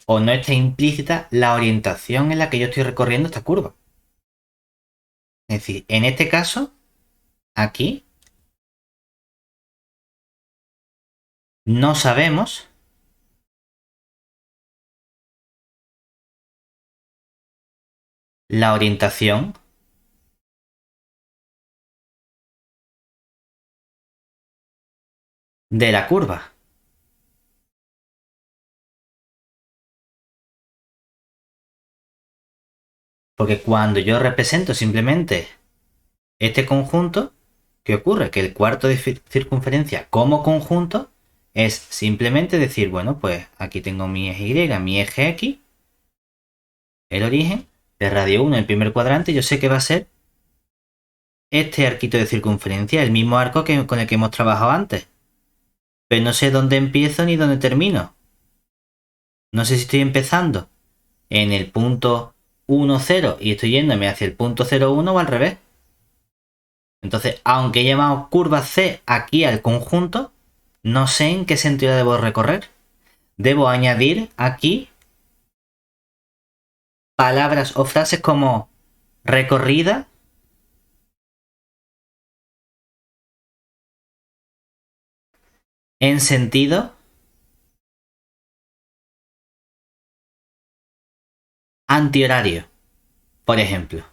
o no está implícita la orientación en la que yo estoy recorriendo esta curva. Es decir, en este caso, aquí no sabemos la orientación de la curva. Porque cuando yo represento simplemente este conjunto, ¿qué ocurre? Que el cuarto de circunferencia como conjunto es simplemente decir, bueno, pues aquí tengo mi eje Y, mi eje X, el origen, de radio 1, el primer cuadrante, yo sé que va a ser este arquito de circunferencia, el mismo arco con el que hemos trabajado antes. Pero no sé dónde empiezo ni dónde termino. No sé si estoy empezando en el punto 1, 0 y estoy yéndome hacia el punto 0, 1 o al revés. Entonces, aunque he llamado curva C aquí al conjunto, no sé en qué sentido debo recorrer. Debo añadir aquí palabras o frases como recorrida, en sentido antihorario, por ejemplo.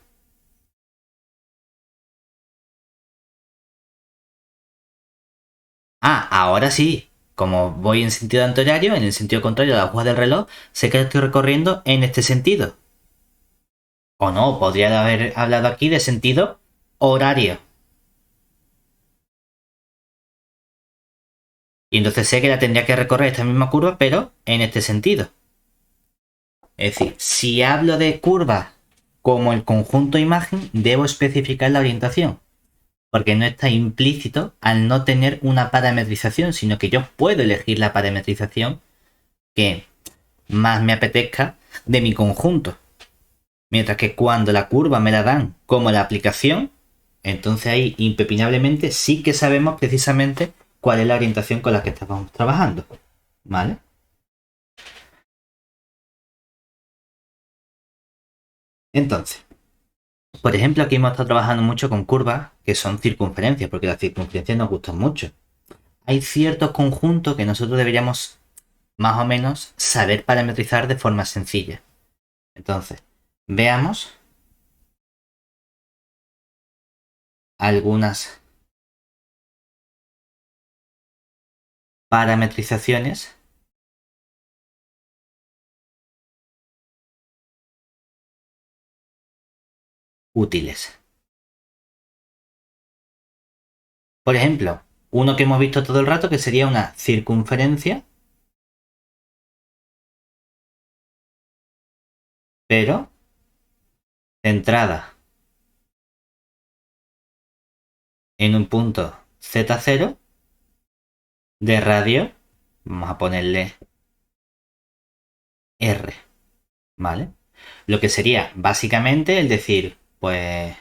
Ah, ahora sí. Como voy en sentido antihorario, en el sentido contrario de la aguja del reloj, sé que estoy recorriendo en este sentido. O no, podría haber hablado aquí de sentido horario. Y entonces sé que la tendría que recorrer esta misma curva, pero en este sentido. Es decir, si hablo de curva como el conjunto imagen, debo especificar la orientación. Porque no está implícito al no tener una parametrización, sino que yo puedo elegir la parametrización que más me apetezca de mi conjunto. Mientras que cuando la curva me la dan como la aplicación, entonces ahí impepinablemente sí que sabemos precisamente cuál es la orientación con la que estamos trabajando. ¿Vale? Entonces, por ejemplo, aquí hemos estado trabajando mucho con curvas que son circunferencias, porque las circunferencias nos gustan mucho. Hay ciertos conjuntos que nosotros deberíamos más o menos saber parametrizar de forma sencilla. Entonces, veamos algunas parametrizaciones útiles. Por ejemplo, uno que hemos visto todo el rato que sería una circunferencia, pero centrada en un punto Z0 de radio, vamos a ponerle R, ¿vale? Lo que sería básicamente el decir, pues,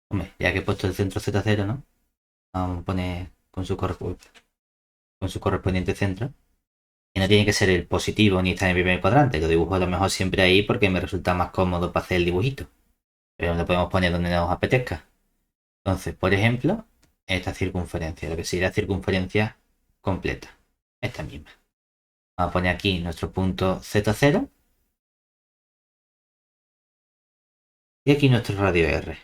hombre, ya que he puesto el centro Z0, ¿no? Vamos a poner con su correspondiente centro. Y no tiene que ser el positivo ni estar en el primer cuadrante. Lo dibujo a lo mejor siempre ahí porque me resulta más cómodo para hacer el dibujito. Pero lo podemos poner donde nos apetezca. Entonces, por ejemplo, esta circunferencia, lo que sería circunferencia completa. Esta misma. Vamos a poner aquí nuestro punto Z0 y aquí nuestro radio R.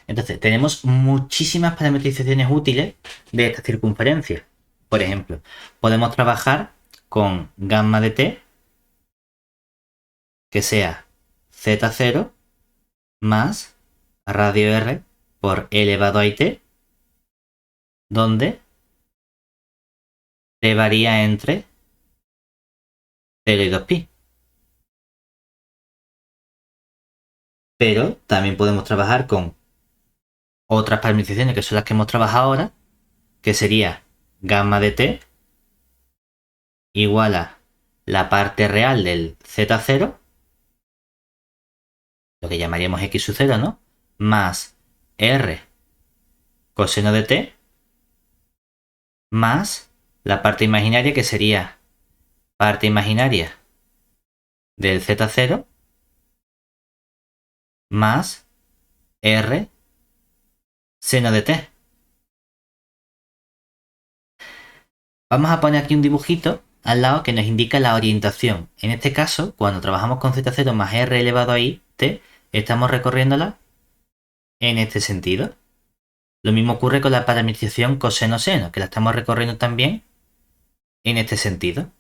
Entonces, tenemos muchísimas parametrizaciones útiles de esta circunferencia. Por ejemplo, podemos trabajar con gamma de t que sea Z0 más radio R por elevado a t, donde t varía entre 0 y 2pi. Pero también podemos trabajar con otras parametrizaciones que son las que hemos trabajado ahora, que sería gamma de t igual a la parte real del z0, lo que llamaríamos x sub 0, ¿no? Más r coseno de t más la parte imaginaria, que sería parte imaginaria del z0 más r seno de t. Vamos a poner aquí un dibujito al lado que nos indica la orientación. En este caso, cuando trabajamos con z0 más r elevado a i t, estamos recorriéndola en este sentido. Lo mismo ocurre con la parametrización coseno-seno, que la estamos recorriendo también en este sentido.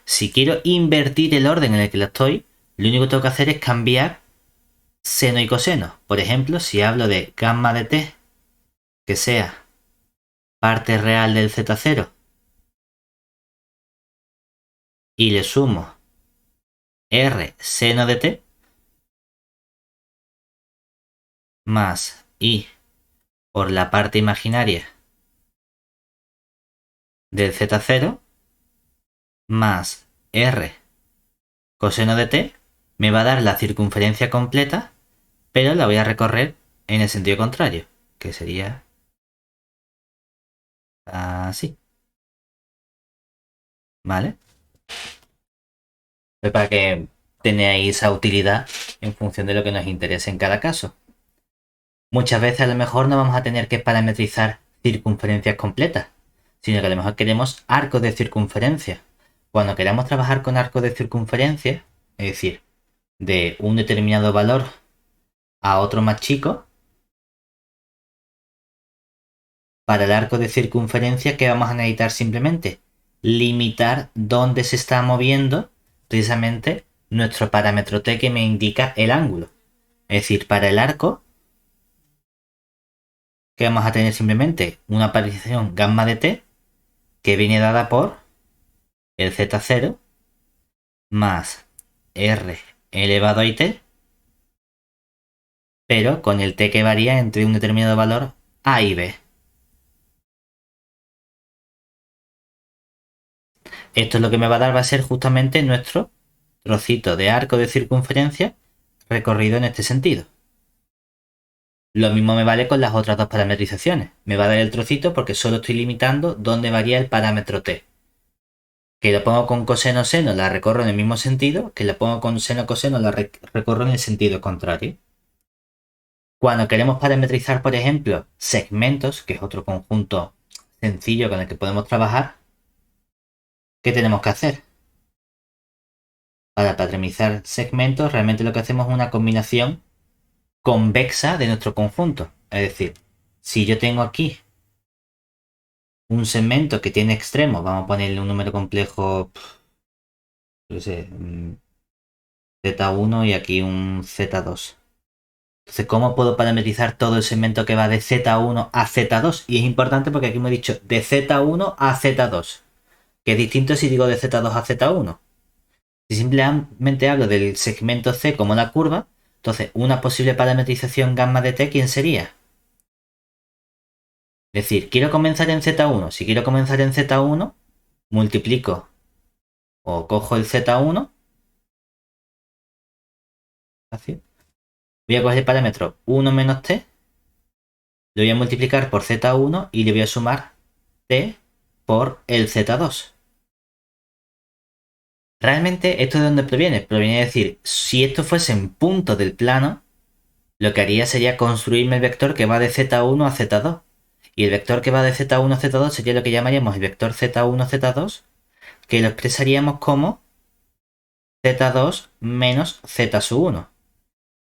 Si quiero invertir el orden en el que la estoy, lo único que tengo que hacer es cambiar seno y coseno. Por ejemplo, si hablo de gamma de t, que sea parte real del z0, y le sumo r seno de t más i por la parte imaginaria del z0 más r coseno de t, me va a dar la circunferencia completa, pero la voy a recorrer en el sentido contrario, que sería así. ¿Vale? Pues para que tengáis esa utilidad en función de lo que nos interese en cada caso. Muchas veces a lo mejor no vamos a tener que parametrizar circunferencias completas, sino que a lo mejor queremos arcos de circunferencia. Cuando queramos trabajar con arcos de circunferencia, es decir, de un determinado valor a otro más chico, para el arco de circunferencia, ¿qué vamos a necesitar? Simplemente limitar dónde se está moviendo precisamente nuestro parámetro t, que me indica el ángulo. Es decir, para el arco, que vamos a tener simplemente una parametrización gamma de t, que viene dada por el z0 más r elevado a t, pero con el t que varía entre un determinado valor a y b. Esto es lo que me va a dar, va a ser justamente nuestro trocito de arco de circunferencia recorrido en este sentido. Lo mismo me vale con las otras dos parametrizaciones. Me va a dar el trocito porque solo estoy limitando dónde varía el parámetro t. Que lo pongo con coseno-seno, la recorro en el mismo sentido. Que lo pongo con seno-coseno, la recorro en el sentido contrario. Cuando queremos parametrizar, por ejemplo, segmentos, que es otro conjunto sencillo con el que podemos trabajar, ¿qué tenemos que hacer? Para parametrizar segmentos, realmente lo que hacemos es una combinación convexa de nuestro conjunto. Es decir, si yo tengo aquí un segmento que tiene extremos, vamos a ponerle un número complejo, no sé, Z1 y aquí un Z2. Entonces, ¿cómo puedo parametrizar todo el segmento que va de Z1 a Z2? Y es importante porque aquí me he dicho de Z1 a Z2, que es distinto si digo de Z2 a Z1. Si simplemente hablo del segmento C como la curva, entonces una posible parametrización gamma de t, ¿quién sería? Es decir, quiero comenzar en Z1. Si quiero comenzar en Z1, multiplico o cojo el Z1. Así. Voy a coger el parámetro 1 menos t, lo voy a multiplicar por Z1 y le voy a sumar t por el Z2. Realmente, ¿esto de dónde proviene? Proviene de decir, si esto fuesen puntos del plano, lo que haría sería construirme el vector que va de Z1 a Z2. Y el vector que va de Z1 a Z2 sería lo que llamaríamos el vector Z1 Z2, que lo expresaríamos como Z2 menos Z sub 1.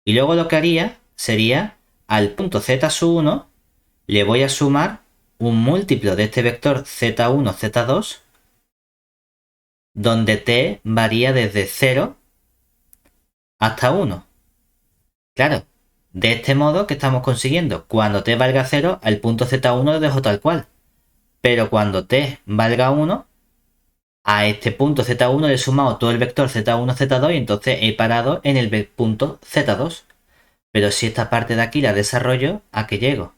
Y luego lo que haría sería, al punto Z sub 1, le voy a sumar un múltiplo de este vector Z1 Z2, donde t varía desde 0 hasta 1. Claro, de este modo, ¿qué estamos consiguiendo? Cuando t valga 0, al punto Z1 lo dejo tal cual. Pero cuando t valga 1, A este punto z1 le he sumado todo el vector z1, z2 y entonces he parado en el punto z2. Pero si esta parte de aquí la desarrollo, ¿a qué llego?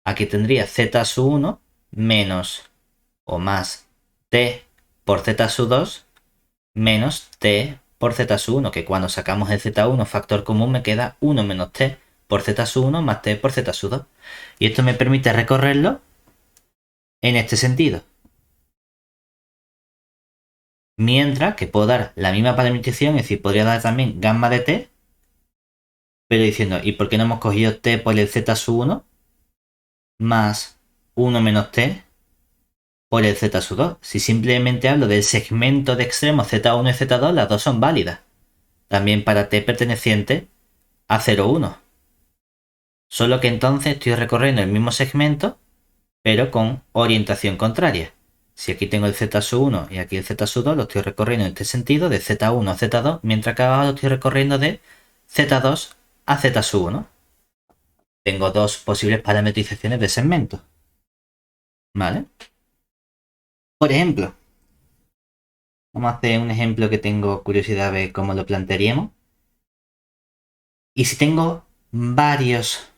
Aquí tendría z sub 1 menos o más t por z sub 2 menos t por z sub 1, que cuando sacamos el z1 factor común me queda 1 menos t por z sub 1 más t por z sub 2. Y esto me permite recorrerlo en este sentido. Mientras que puedo dar la misma parametrización, es decir, podría dar también gamma de t, pero diciendo, ¿y por qué no hemos cogido t por el z sub 1 más 1 menos t por el z sub 2? Si simplemente hablo del segmento de extremos z1 y z2, las dos son válidas. También para t perteneciente a 0, 1. Solo que entonces estoy recorriendo el mismo segmento, pero con orientación contraria. Si aquí tengo el z sub 1 y aquí el z sub 2, lo estoy recorriendo en este sentido, de z1 a z2, mientras que abajo lo estoy recorriendo de z2 a z sub 1. Tengo dos posibles parametrizaciones de segmento. ¿Vale? Por ejemplo, vamos a hacer un ejemplo que tengo curiosidad de cómo lo plantearíamos. Y si tengo varios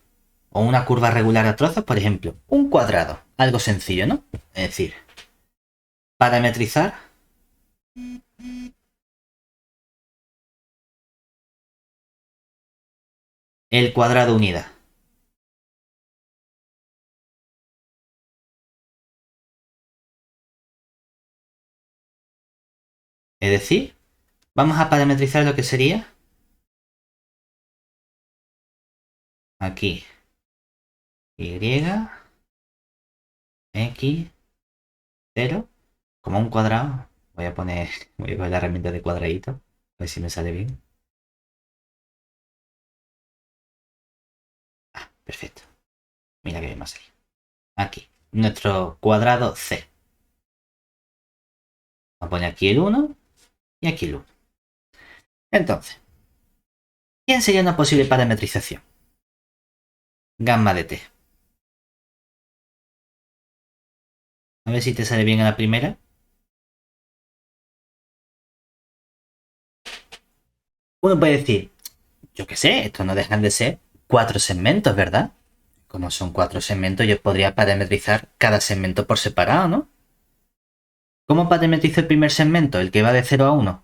o una curva regular a trozos, por ejemplo, un cuadrado, algo sencillo, ¿no? Es decir, parametrizar el cuadrado unidad. Es decir, vamos a parametrizar lo que sería aquí y, x, 0, como un cuadrado. Voy a poner la herramienta de cuadradito, a ver si me sale bien. Ah, perfecto. Mira que bien más ahí. Aquí, nuestro cuadrado C. Vamos a poner aquí el 1 y aquí el 1. Entonces, ¿quién sería una posible parametrización? Gamma de t. A ver si te sale bien a la primera. Uno puede decir, yo qué sé, estos no dejan de ser 4 segmentos, ¿verdad? Como son 4 segmentos, yo podría parametrizar cada segmento por separado, ¿no? ¿Cómo parametrizo el primer segmento? El que va de 0 a 1.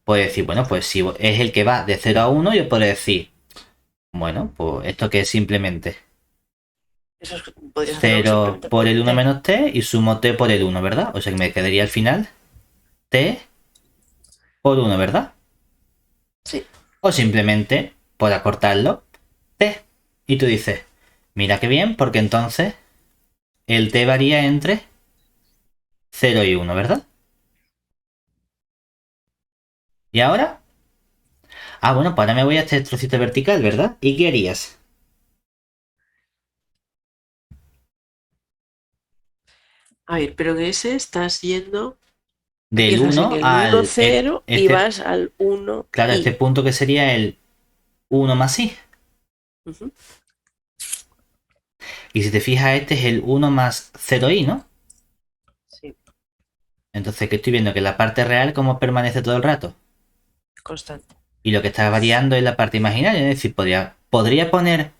Puedo decir, bueno, pues si es el que va de 0 a 1, yo puedo decir, bueno, pues esto que es simplemente Eso podrías hacerlo 0 simplemente por por el 1 t. menos t y sumo t por el 1, ¿verdad? O sea que me quedaría al final t por 1, ¿verdad? Sí, O simplemente, por acortarlo, t. Y tú dices, mira qué bien, porque entonces el t varía entre 0 y 1, ¿verdad? ¿Y ahora? Ah, bueno, pues ahora me voy a este trocito vertical, ¿verdad? ¿Y qué harías? a ver, pero en ese estás yendo, Del empiezas en 1 el uno al... cero y vas al 1 Claro, este i. punto que sería el 1 más i. Ujú. Y si te fijas, este es el 1 más 0i, ¿no? Sí, Entonces, que estoy viendo que la parte real, ¿cómo permanece todo el rato? constante. Y lo que está variando es la parte imaginaria. Es decir, podría poner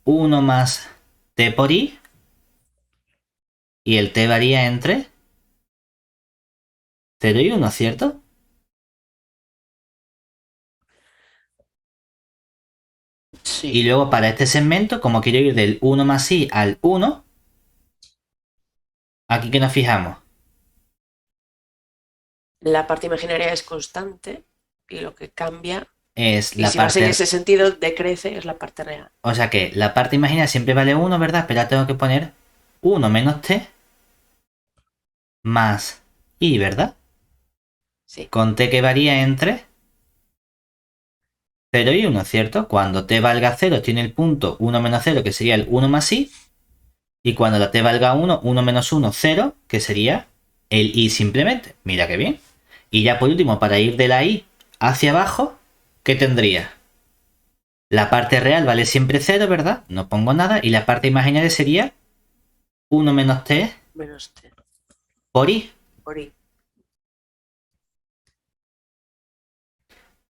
1 más t por i y el t varía entre 0 y 1, ¿cierto? Y Sí. luego para este segmento, como quiero ir del 1 más i al 1, aquí que nos fijamos. La parte imaginaria es constante y lo que cambia, Es y la si vas en parte... ese sentido, decrece, es la parte real. O sea que la parte imaginaria siempre vale 1, ¿verdad? Pero ahora tengo que poner 1 menos t más i, ¿verdad? Sí, Con t que varía entre 0 y 1, ¿cierto? Cuando t valga 0 tiene el punto 1 menos 0, que sería el 1 más i. Y cuando la t valga 1, 1 menos 1, 0, que sería el i simplemente. Mira qué bien. Y ya por último, para ir de la i hacia abajo, ¿qué tendría? La parte real vale siempre 0, ¿verdad? No pongo nada. Y la parte imaginaria sería 1 menos t Menos t por i. por i.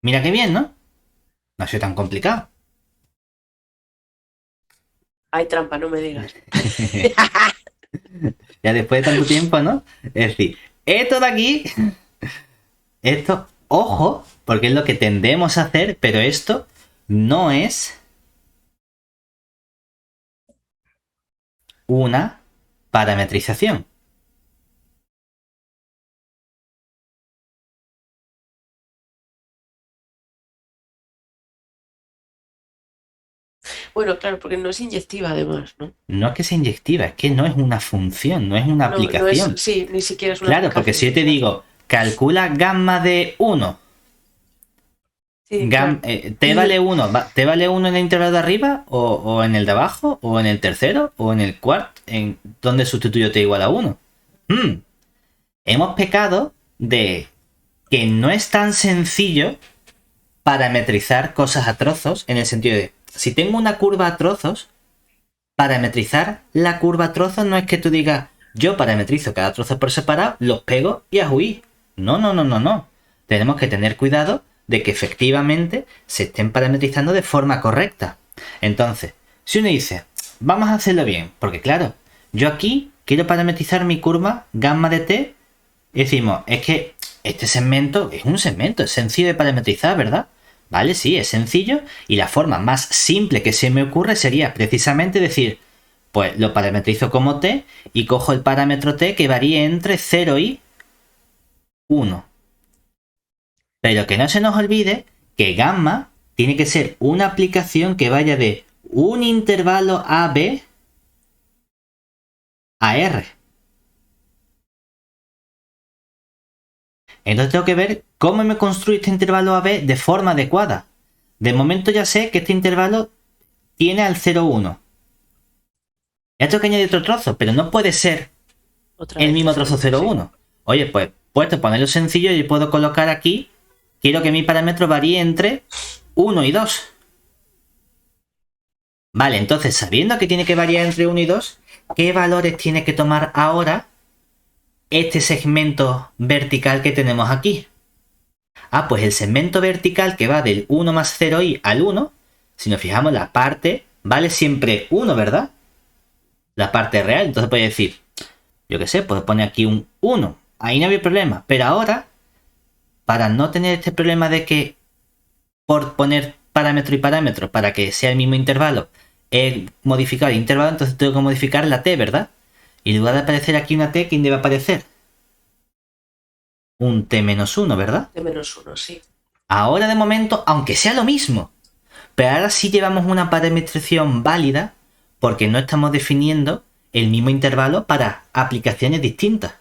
Mira qué bien, ¿no? No ha sido tan complicado. Hay trampa, no me digas. Ya después de tanto tiempo, ¿no? Es decir, esto de aquí, esto, ojo, porque es lo que tendemos a hacer, pero esto no es una parametrización. Bueno, claro, porque no es inyectiva además, ¿no? No es que sea inyectiva, es que no es una función, no es una No, no es, aplicación. sí, ni siquiera es una Claro, porque aplicación. si yo te Claro. digo, calcula gamma de 1, Sí, claro. ¿T vale 1? ¿T vale 1 en el intervalo de arriba? ¿O en el de abajo? ¿O en el tercero? ¿O en el cuarto? ¿En dónde sustituyo T igual a 1? Hemos pecado de que no es tan sencillo parametrizar cosas a trozos, en el sentido de, si tengo una curva a trozos, parametrizar la curva a trozos no es que tú digas, yo parametrizo cada trozo por separado, los pego y a huir. No, no, no, no, no. Tenemos que tener cuidado de que efectivamente se estén parametrizando de forma correcta. Entonces, si uno dice, vamos a hacerlo bien, porque claro, yo aquí quiero parametrizar mi curva gamma de t, y decimos, es que este segmento es un segmento, es sencillo de parametrizar, ¿verdad? Vale, sí, es sencillo, y la forma más simple que se me ocurre sería precisamente decir, pues lo parametrizo como t y cojo el parámetro t que varíe entre 0 y 1. Pero que no se nos olvide que gamma tiene que ser una aplicación que vaya de un intervalo AB a R. Entonces tengo que ver cómo me construyo este intervalo AB de forma adecuada. De momento ya sé que este intervalo tiene al 0,1. Ya tengo que añadir otro trozo, pero no puede ser Otra el vez mismo trozo 0,1. Sí. Oye, pues puesto ponerlo sencillo, yo puedo colocar aquí, quiero que mi parámetro varíe entre 1 y 2. Vale, entonces sabiendo que tiene que variar entre 1 y 2, ¿qué valores tiene que tomar ahora este segmento vertical que tenemos aquí? Ah, pues el segmento vertical que va del 1 más 0i al 1, si nos fijamos, la parte vale siempre 1, ¿verdad? La parte real. Entonces puede decir, yo qué sé, puedo poner aquí un 1. Ahí no había problema. Pero ahora, para no tener este problema de que por poner parámetro y parámetro para que sea el mismo intervalo, he modificado el intervalo, entonces tengo que modificar la t, ¿verdad? Y en lugar de aparecer aquí una t, ¿quién debe aparecer? Un t menos 1, ¿verdad? T menos 1, sí. Ahora de momento, aunque sea lo mismo, pero ahora sí llevamos una parametrización válida porque no estamos definiendo el mismo intervalo para aplicaciones distintas.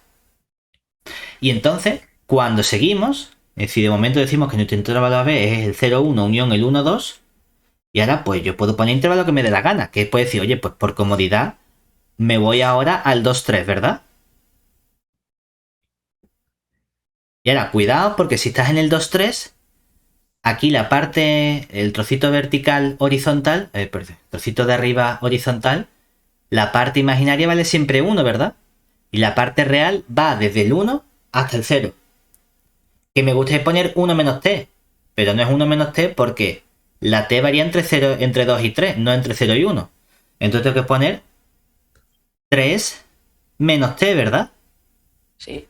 Y entonces, cuando seguimos, es decir, de momento decimos que nuestro intervalo AB es el 0,1 unión el 1,2, y ahora pues yo puedo poner intervalo que me dé la gana, que puede decir, oye, pues por comodidad me voy ahora al 2,3, ¿verdad? Y ahora, cuidado, porque si estás en el 2,3, aquí la parte, el trocito vertical horizontal, perdón, trocito de arriba horizontal, la parte imaginaria vale siempre 1, ¿verdad? Y la parte real va desde el 1 hasta el 0. Que me gustaría poner 1 menos t, pero no es 1 menos t porque la t varía entre 2 y 3, no entre 0 y 1. Entonces tengo que poner 3 menos t, ¿verdad? Sí.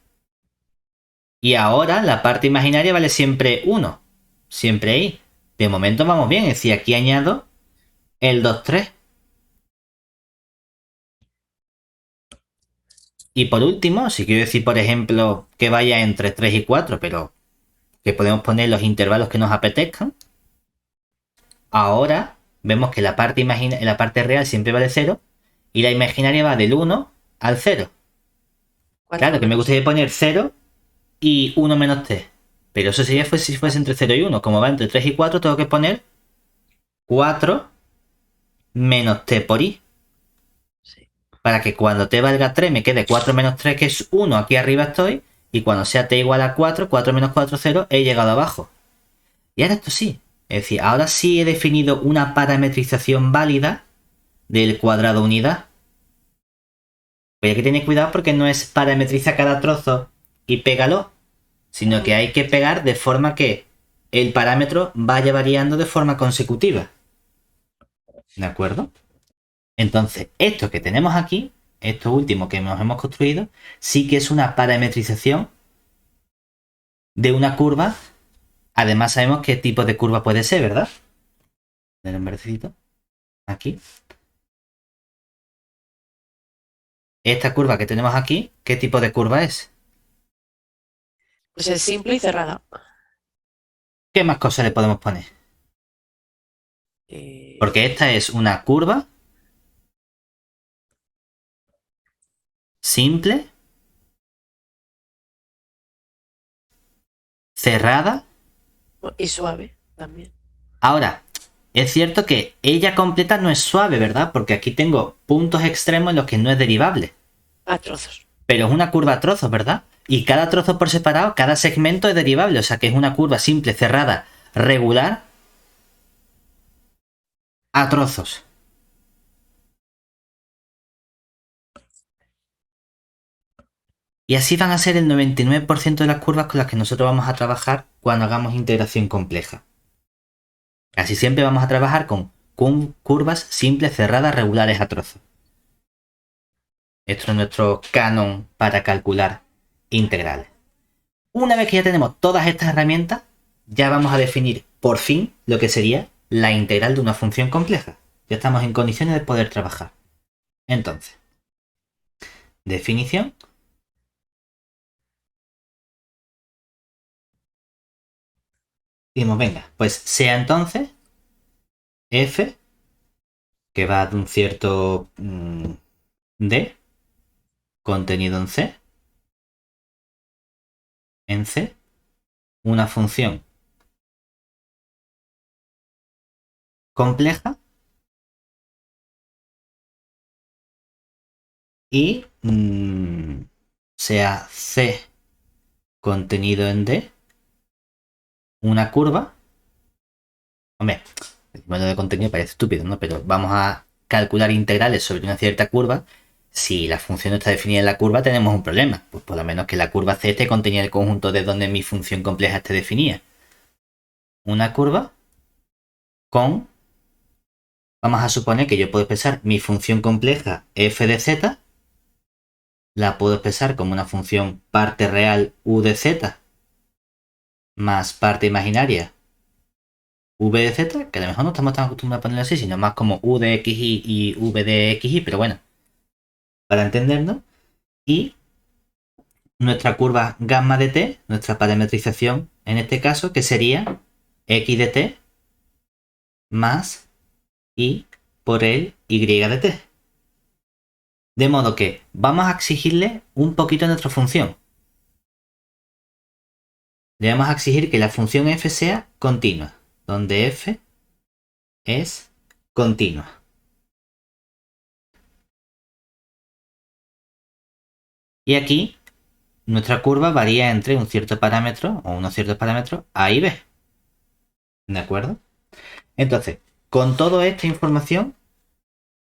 Y ahora la parte imaginaria vale siempre 1. Siempre ahí. De momento vamos bien. Es decir, aquí añado el 2,3. Y por último, si quiero decir, por ejemplo, que vaya entre 3 y 4, pero que podemos poner los intervalos que nos apetezcan, ahora vemos que la parte real siempre vale 0 y la imaginaria va del 1 al 0. Claro, que me gustaría poner 0 y 1 menos t. Pero eso sería si fuese entre 0 y 1. Como va entre 3 y 4, tengo que poner 4 menos t por i. Sí. Para que cuando t valga 3 me quede 4 menos 3, que es 1. Aquí arriba estoy. Y cuando sea t igual a 4, 4 menos 4, 0, he llegado abajo. Y ahora esto sí. Es decir, ahora sí he definido una parametrización válida del cuadrado unidad. Pero hay que tener cuidado porque no es parametriza cada trozo y pégalo, sino que hay que pegar de forma que el parámetro vaya variando de forma consecutiva. ¿De acuerdo? Entonces, esto que tenemos aquí, esto último que nos hemos construido, sí que es una parametrización de una curva. Además sabemos qué tipo de curva puede ser, ¿verdad? Del verdecito. Aquí. Esta curva que tenemos aquí, ¿qué tipo de curva es? Pues es simple y cerrada. ¿Qué más cosas le podemos poner? Porque esta es una curva simple, cerrada. Y suave también. Ahora, es cierto que ella completa no es suave, ¿verdad? Porque aquí tengo puntos extremos en los que no es derivable. A trozos. Pero es una curva a trozos, ¿verdad? Y cada trozo por separado, cada segmento es derivable. O sea que es una curva simple, cerrada, regular, a trozos. Y así van a ser el 99% de las curvas con las que nosotros vamos a trabajar cuando hagamos integración compleja. Casi siempre vamos a trabajar con curvas simples, cerradas, regulares a trozos. Esto es nuestro canon para calcular integrales. Una vez que ya tenemos todas estas herramientas, ya vamos a definir por fin lo que sería la integral de una función compleja. Ya estamos en condiciones de poder trabajar. Entonces, definición. Decimos, venga, pues sea entonces f, que va de un cierto d, contenido en C, una función compleja y sea C contenido en D, una curva. Hombre, el modelo de contenido parece estúpido, ¿no? Pero vamos a calcular integrales sobre una cierta curva. Si la función no está definida en la curva, tenemos un problema. Pues por lo menos que la curva C esté contenida en el conjunto de donde mi función compleja esté definida. Una curva con... Vamos a suponer que yo puedo expresar mi función compleja f de z, la puedo expresar como una función parte real u de z más parte imaginaria v de z, que a lo mejor no estamos tan acostumbrados a ponerlo así, sino más como u de xy y v de xy, pero bueno, para entendernos. Y nuestra curva gamma de t, nuestra parametrización en este caso, que sería x de t más y por el y de t. De modo que vamos a exigirle un poquito a nuestra función. Le vamos a exigir que la función f sea continua, donde f es continua. Y aquí nuestra curva varía entre un cierto parámetro o unos ciertos parámetros a y b. ¿De acuerdo? Entonces, con toda esta información,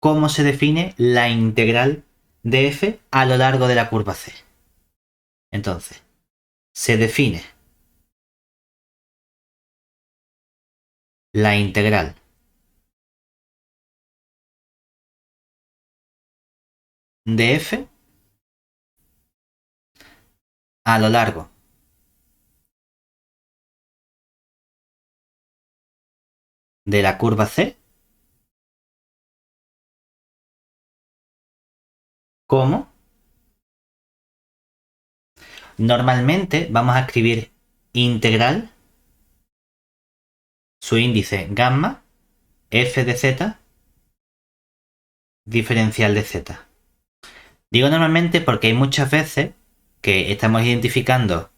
¿cómo se define la integral de f a lo largo de la curva c? Entonces, se define la integral de f a lo largo de la curva c como normalmente vamos a escribir integral, su índice gamma, f de z, diferencial de z. Digo normalmente porque hay muchas veces que estamos identificando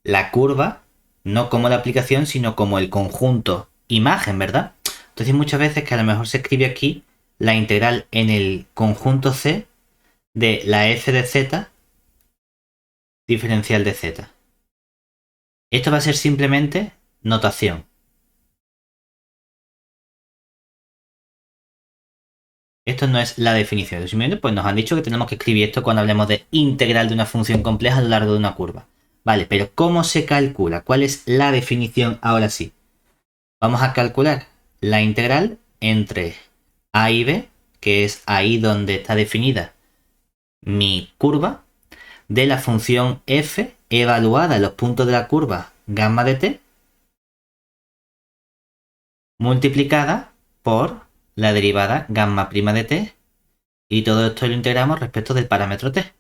la curva no como la aplicación, sino como el conjunto imagen, ¿verdad? Entonces muchas veces que a lo mejor se escribe aquí la integral en el conjunto C de la f de z diferencial de z. Esto va a ser simplemente notación. Esto no es la definición. Simplemente pues nos han dicho que tenemos que escribir esto cuando hablemos de integral de una función compleja a lo largo de una curva. Vale, pero ¿cómo se calcula? ¿Cuál es la definición ahora sí? Vamos a calcular la integral entre a y b, que es ahí donde está definida mi curva, de la función f evaluada en los puntos de la curva gamma de t, multiplicada por la derivada gamma prima de t, y todo esto lo integramos respecto del parámetro t.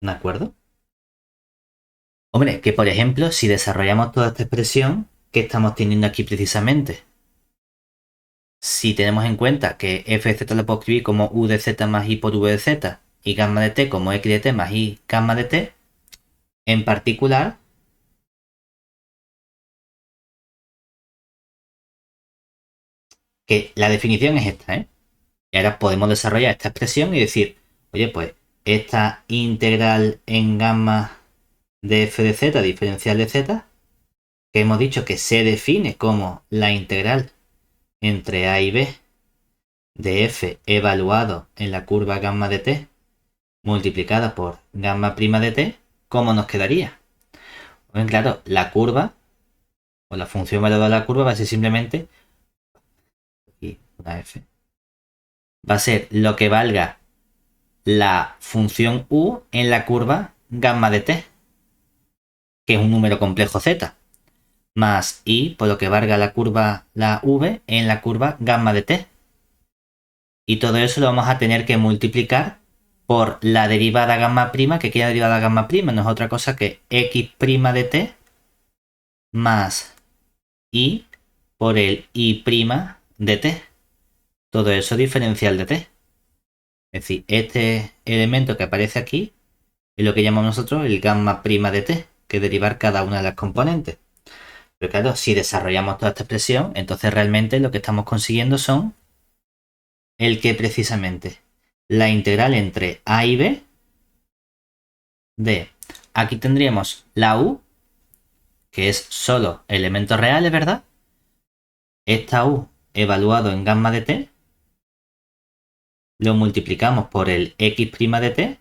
¿De acuerdo? Hombre, que por ejemplo, si desarrollamos toda esta expresión que estamos teniendo aquí precisamente, si tenemos en cuenta que f de z lo puedo escribir como u de z más i por v de z y gamma de t como x de t más i gamma de t, en particular, que la definición es esta, ¿eh? Y ahora podemos desarrollar esta expresión y decir, oye, pues esta integral en gamma de f de z diferencial de z, que hemos dicho que se define como la integral entre a y b de f evaluado en la curva gamma de t multiplicada por gamma prima de t, ¿cómo nos quedaría? Pues claro, la curva o la función evaluada de la curva va a ser simplemente aquí una f. Va a ser lo que valga la función u en la curva gamma de t, que es un número complejo z, más i por lo que valga la curva la v en la curva gamma de t. Y todo eso lo vamos a tener que multiplicar por la derivada gamma prima, que queda derivada gamma prima, no es otra cosa que x prima de t más i por el i prima de t. Todo eso diferencial de t. Es decir, este elemento que aparece aquí es lo que llamamos nosotros el gamma prima de t, que es derivar cada una de las componentes. Pero claro, si desarrollamos toda esta expresión, entonces realmente lo que estamos consiguiendo son el que precisamente la integral entre a y b de, aquí tendríamos la u, que es solo elementos reales, ¿verdad? Esta u evaluado en gamma de t, lo multiplicamos por el x' de t,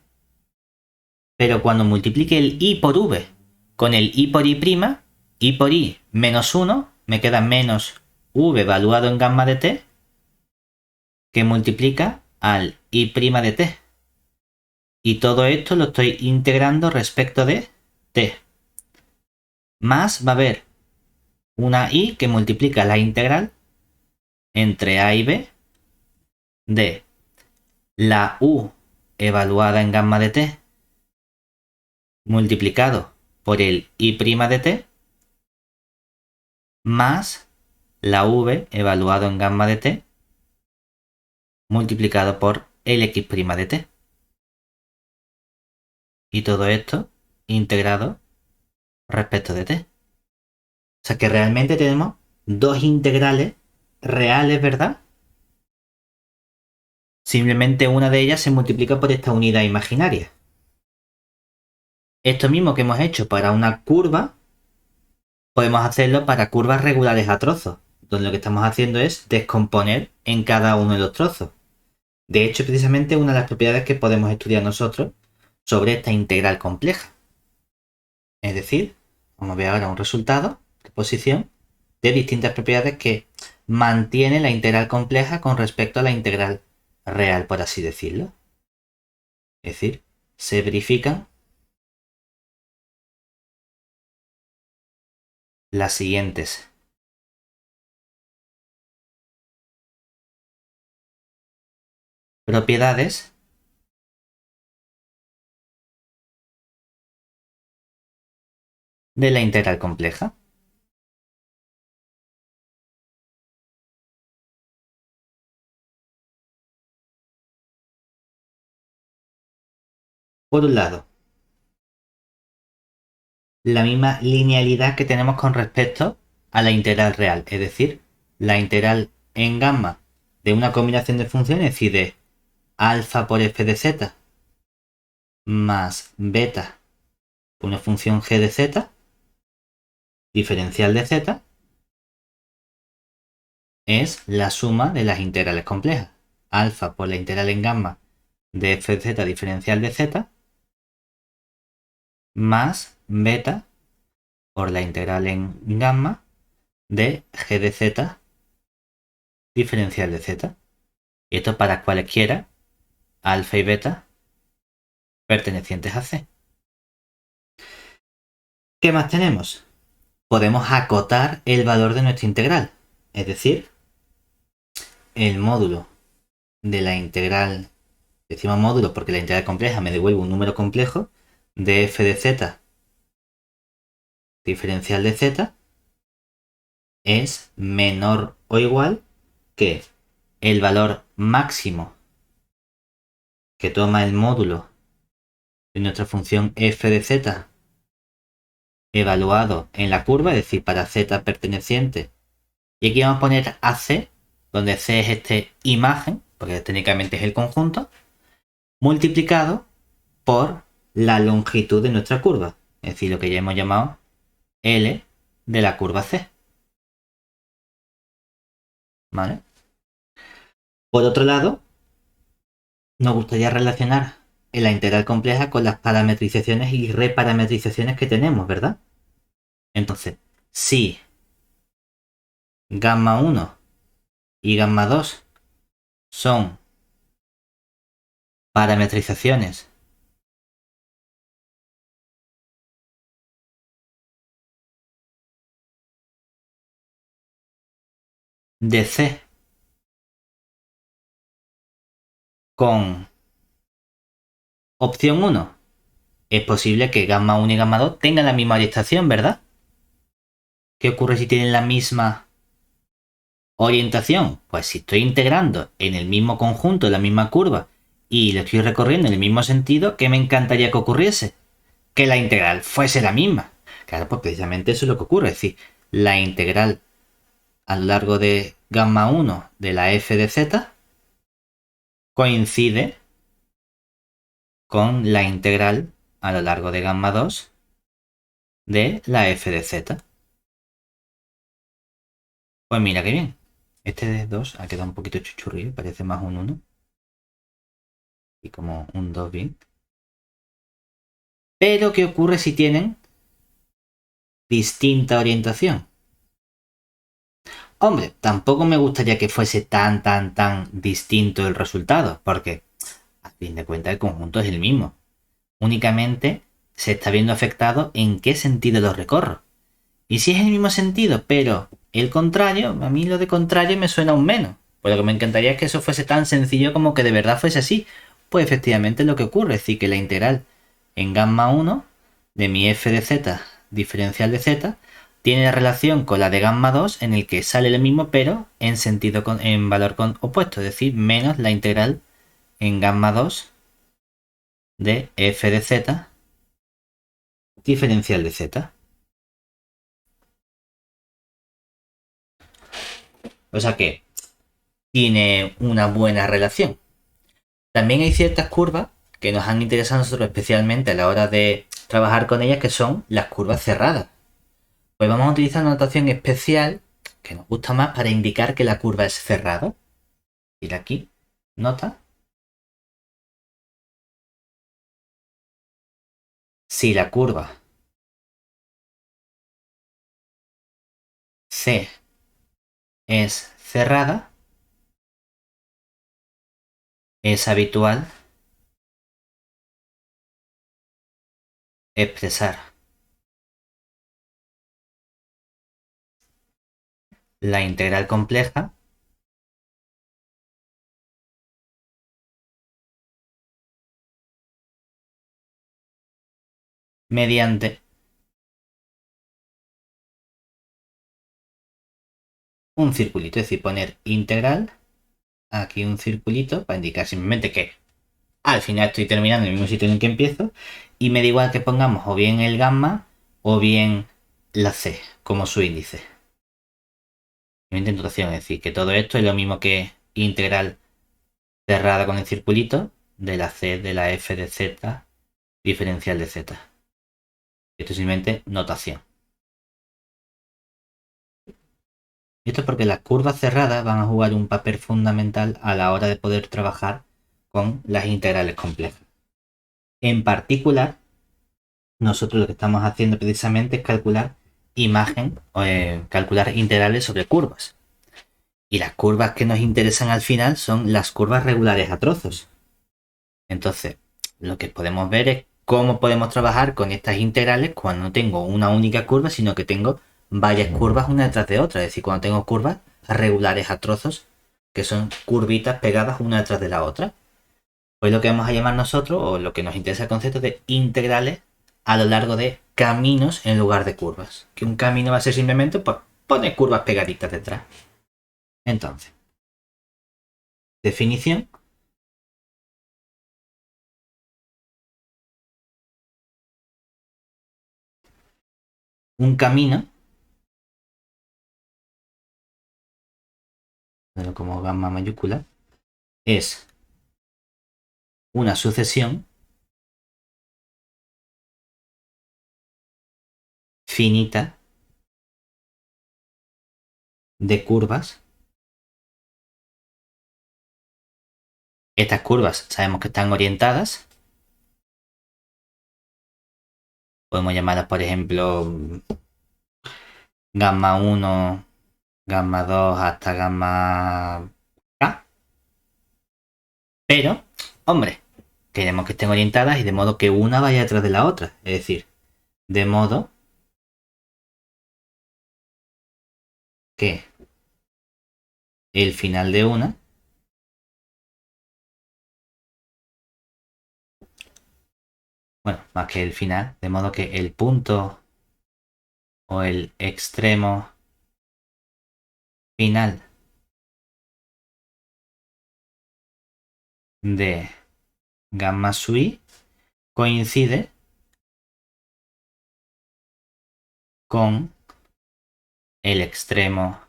pero cuando multiplique el i por v con el i por i por i menos 1, me queda menos v evaluado en gamma de t, que multiplica al i' de t. Y todo esto lo estoy integrando respecto de t. Más va a haber una i que multiplica la integral entre a y b de la u evaluada en gamma de t multiplicado por el i' de t más la v evaluado en gamma de t multiplicado por el x' de t. Y todo esto integrado respecto de t. O sea que realmente tenemos dos integrales reales, ¿verdad? Simplemente una de ellas se multiplica por esta unidad imaginaria. Esto mismo que hemos hecho para una curva, podemos hacerlo para curvas regulares a trozos, donde lo que estamos haciendo es descomponer en cada uno de los trozos. De hecho, precisamente una de las propiedades que podemos estudiar nosotros sobre esta integral compleja. Es decir, vamos a ver ahora un resultado de exposición de distintas propiedades que mantiene la integral compleja con respecto a la integral real, por así decirlo. Es decir, se verifican las siguientes propiedades de la integral compleja. Por un lado, la misma linealidad que tenemos con respecto a la integral real, es decir, la integral en gamma de una combinación de funciones, es decir, de alfa por f de z más beta por una función g de z, diferencial de z, es la suma de las integrales complejas. alfa por la integral en gamma de f de z diferencial de z más beta por la integral en gamma de g de z diferencial de z. Y esto para cualesquiera alfa y beta pertenecientes a C. ¿Qué más tenemos? Podemos acotar el valor de nuestra integral, es decir, el módulo de la integral, decimos módulo porque la integral compleja me devuelve un número complejo, de f de z diferencial de z es menor o igual que el valor máximo que toma el módulo de nuestra función f de z evaluado en la curva, es decir, para z perteneciente. Y aquí vamos a poner AC, donde C es este imagen, porque técnicamente es el conjunto, multiplicado por la longitud de nuestra curva, es decir, lo que ya hemos llamado L de la curva C. ¿Vale? Por otro lado, nos gustaría relacionar la integral compleja con las parametrizaciones y reparametrizaciones que tenemos, ¿verdad? Entonces, si gamma 1 y gamma 2 son parametrizaciones de C con opción 1, es posible que gamma 1 y gamma 2 tengan la misma orientación, ¿verdad? ¿Qué ocurre si tienen la misma orientación? Pues si estoy integrando en el mismo conjunto, en la misma curva, y lo estoy recorriendo en el mismo sentido, ¿qué me encantaría que ocurriese? Que la integral fuese la misma. Claro, pues precisamente eso es lo que ocurre. Es decir, la integral a lo largo de gamma 1 de la f de z coincide con la integral a lo largo de gamma 2 de la f de z. Pues mira qué bien. Este de 2 ha quedado un poquito chuchurrío, parece más un 1. Y como un 2 bien. Pero ¿qué ocurre si tienen distinta orientación? Hombre, tampoco me gustaría que fuese tan distinto el resultado, porque a fin de cuentas el conjunto es el mismo. Únicamente se está viendo afectado en qué sentido lo recorro. Y si es el mismo sentido, pero el contrario, a mí lo de contrario me suena aún menos. Pues lo que me encantaría es que eso fuese tan sencillo como que de verdad fuese así. Pues efectivamente lo que ocurre es decir, que la integral en gamma 1 de mi f de z diferencial de z tiene relación con la de gamma 2 en el que sale lo mismo pero en valor opuesto, es decir, menos la integral en gamma 2 de f de z diferencial de z. O sea que tiene una buena relación. También hay ciertas curvas que nos han interesado a nosotros especialmente a la hora de trabajar con ellas, que son las curvas cerradas. Pues vamos a utilizar una notación especial que nos gusta más para indicar que la curva es cerrada. Ir aquí, nota. Si la curva C es cerrada, es habitual expresar la integral compleja mediante un circulito, es decir, poner integral, aquí un circulito para indicar simplemente que al final estoy terminando en el mismo sitio en el que empiezo y me da igual que pongamos o bien el gamma o bien la C como su índice. Notación, es decir, que todo esto es lo mismo que integral cerrada con el circulito de la C de la f de z diferencial de z. Esto es simplemente notación. Esto es porque las curvas cerradas van a jugar un papel fundamental a la hora de poder trabajar con las integrales complejas. En particular, nosotros lo que estamos haciendo precisamente es calcular calcular integrales sobre curvas. Y las curvas que nos interesan al final son las curvas regulares a trozos. Entonces, lo que podemos ver es cómo podemos trabajar con estas integrales cuando no tengo una única curva, sino que tengo varias curvas una detrás de otra. Es decir, cuando tengo curvas regulares a trozos, que son curvitas pegadas una detrás de la otra. Pues lo que vamos a llamar nosotros, o lo que nos interesa el concepto de integrales a lo largo de caminos en lugar de curvas. Que un camino va a ser simplemente pues, poner curvas pegaditas detrás. Entonces, definición. Un camino, como gamma mayúscula, es una sucesión finita de curvas. Estas curvas sabemos que están orientadas. Podemos llamarlas, por ejemplo, gamma 1, gamma 2 hasta gamma K. Pero, hombre, queremos que estén orientadas y de modo que una vaya detrás de la otra. Es decir, de modo que el final de una más que el final, de modo que el punto o el extremo final de gamma sui coincide con el extremo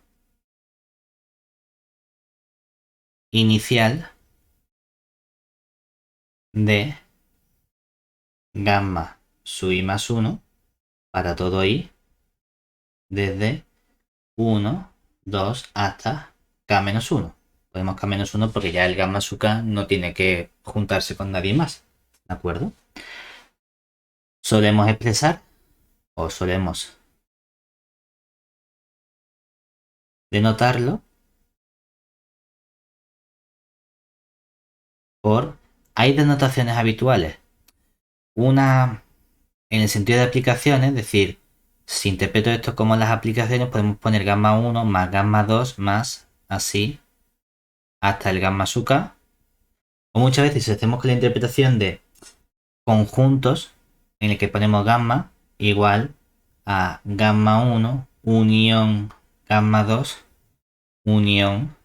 inicial de gamma sui más 1 para todo i desde 1, 2 hasta k menos 1. Podemos k menos 1 porque ya el gamma sub k no tiene que juntarse con nadie más. ¿De acuerdo? Solemos expresar o solemos denotarlo por... Hay denotaciones habituales. Una en el sentido de aplicaciones, es decir, si interpreto esto como las aplicaciones, podemos poner gamma 1 más gamma 2 más así hasta el gamma sub k. O muchas veces si hacemos con la interpretación de conjuntos en el que ponemos gamma igual a gamma 1 unión gamma 2 unión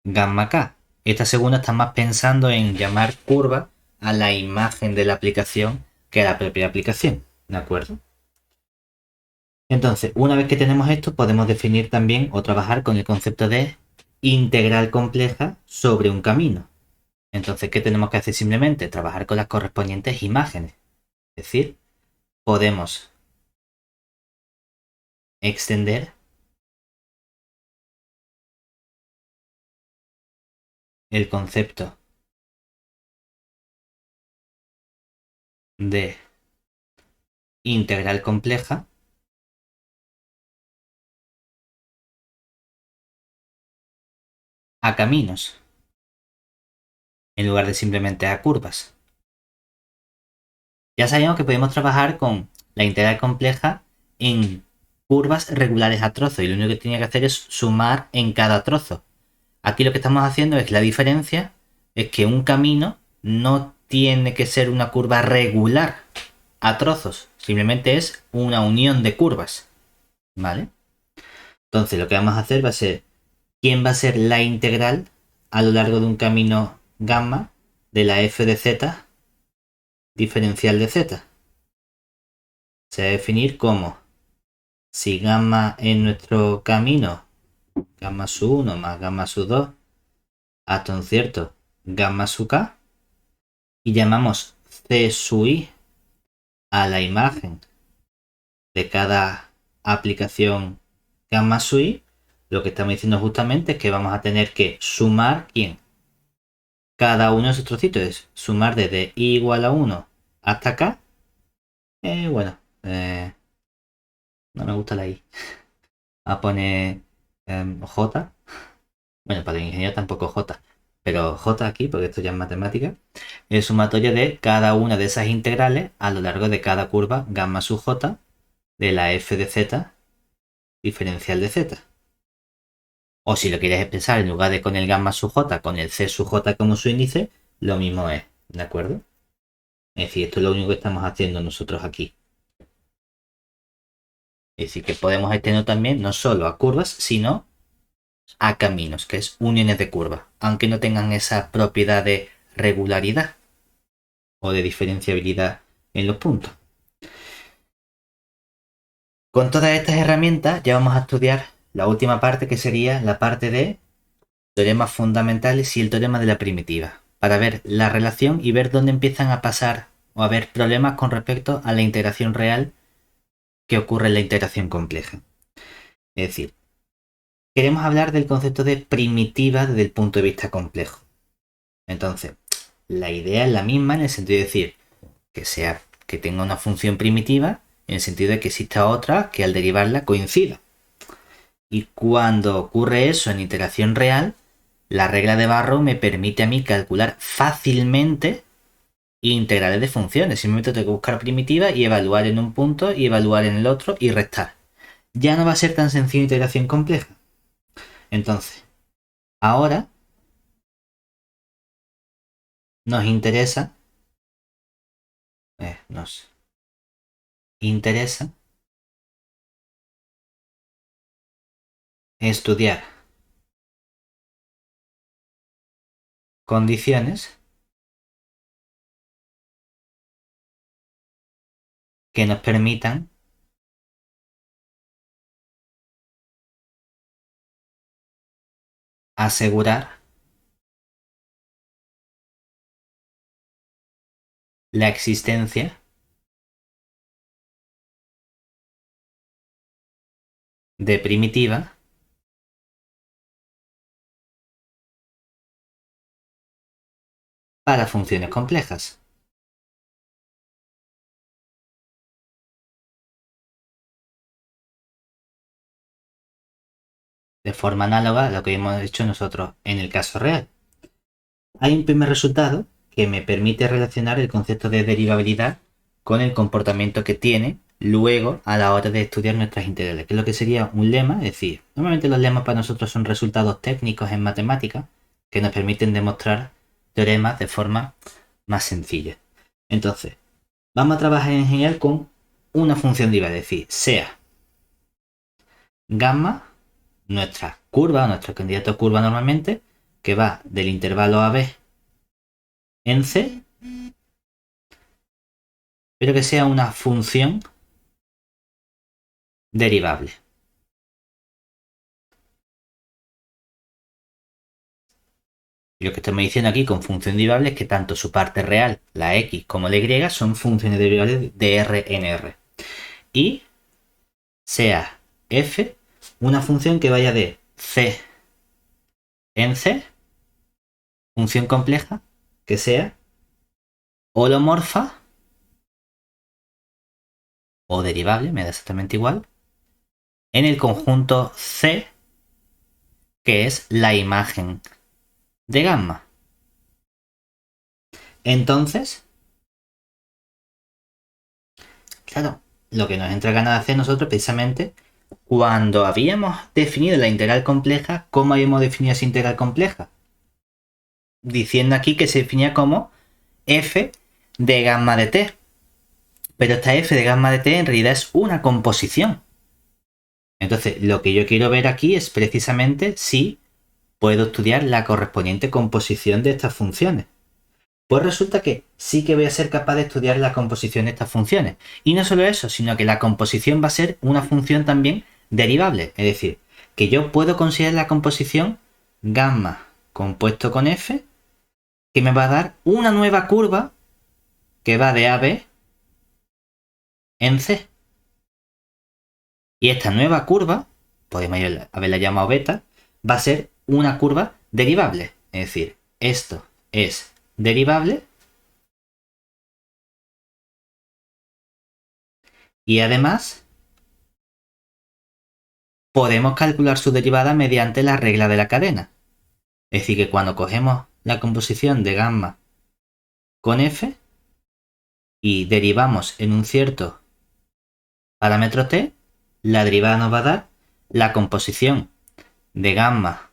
gamma k. Esta segunda está más pensando en llamar curva a la imagen de la aplicación que a la propia aplicación. ¿De acuerdo? Entonces, una vez que tenemos esto, podemos definir también o trabajar con el concepto de integral compleja sobre un camino. Entonces, ¿qué tenemos que hacer? Simplemente trabajar con las correspondientes imágenes. Es decir, podemos extender el concepto de integral compleja a caminos en lugar de simplemente a curvas. Ya sabíamos que podemos trabajar con la integral compleja en curvas regulares a trozo y lo único que tenía que hacer es sumar en cada trozo. Aquí lo que estamos haciendo es la diferencia, es que un camino no tiene que ser una curva regular a trozos, simplemente es una unión de curvas, ¿vale? Entonces lo que vamos a hacer va a ser, ¿quién va a ser la integral a lo largo de un camino gamma de la f de z diferencial de z? Se va a definir como si gamma es nuestro camino, gamma sub 1 más gamma sub 2 hasta un cierto gamma sub k, y llamamos c sub i a la imagen de cada aplicación gamma sub i, Lo que estamos diciendo justamente es que vamos a tener que sumar ¿quién? Cada uno de esos trocitos. Es sumar desde i igual a 1 hasta acá. Bueno, no me gusta la i. A poner j. Bueno, para el ingeniero tampoco j. Pero j aquí, porque esto ya es matemática. El sumatorio de cada una de esas integrales a lo largo de cada curva gamma sub j de la f de z diferencial de z. O si lo quieres expresar en lugar de con el gamma sub j, con el c sub j como su índice, lo mismo es, ¿de acuerdo? Es decir, esto es lo único que estamos haciendo nosotros aquí. Es decir, que podemos extender también no solo a curvas, sino a caminos, que es uniones de curvas, aunque no tengan esa propiedad de regularidad o de diferenciabilidad en los puntos. Con todas estas herramientas ya vamos a estudiar la última parte, que sería la parte de teoremas fundamentales y el teorema de la primitiva, para ver la relación y ver dónde empiezan a pasar o a haber problemas con respecto a la integración real que ocurre en la integración compleja. Es decir, queremos hablar del concepto de primitiva desde el punto de vista complejo. Entonces, la idea es la misma en el sentido de decir que tenga una función primitiva en el sentido de que exista otra que al derivarla coincida. Y cuando ocurre eso en iteración real, la regla de Barrow me permite a mí calcular fácilmente integrales de funciones. Simplemente tengo que buscar primitiva y evaluar en un punto y evaluar en el otro y restar. Ya no va a ser tan sencillo integración compleja. Entonces, ahora nos interesa estudiar condiciones que nos permitan asegurar la existencia de primitiva para funciones complejas. De forma análoga a lo que hemos hecho nosotros en el caso real. Hay un primer resultado que me permite relacionar el concepto de derivabilidad con el comportamiento que tiene luego a la hora de estudiar nuestras integrales, que es lo que sería un lema. Es decir, normalmente los lemas para nosotros son resultados técnicos en matemática que nos permiten demostrar teoremas de forma más sencilla. Entonces, vamos a trabajar en general con una función derivada, es decir, sea gamma nuestra curva, nuestro candidato a curva normalmente, que va del intervalo AB en C, pero que sea una función derivable. Y lo que estamos diciendo aquí con función derivable es que tanto su parte real, la x, como la y, son funciones derivables de R en R. Y sea f una función que vaya de C en C, función compleja, que sea holomorfa o derivable, me da exactamente igual, en el conjunto C, que es la imagen de gamma. Entonces, claro, lo que nos entra ganas de hacer nosotros precisamente, cuando habíamos definido la integral compleja, ¿cómo habíamos definido esa integral compleja? Diciendo aquí que se definía como f de gamma de t. Pero esta f de gamma de t en realidad es una composición. Entonces, lo que yo quiero ver aquí es precisamente si puedo estudiar la correspondiente composición de estas funciones. Pues resulta que sí que voy a ser capaz de estudiar la composición de estas funciones. Y no solo eso, sino que la composición va a ser una función también derivable. Es decir, que yo puedo considerar la composición gamma compuesto con f, que me va a dar una nueva curva que va de AB en C. Y esta nueva curva podemos haberla llamado beta, va a ser una curva derivable. Es decir, esto es derivable y además podemos calcular su derivada mediante la regla de la cadena. Es decir, que cuando cogemos la composición de gamma con f y derivamos en un cierto parámetro t, la derivada nos va a dar la composición de gamma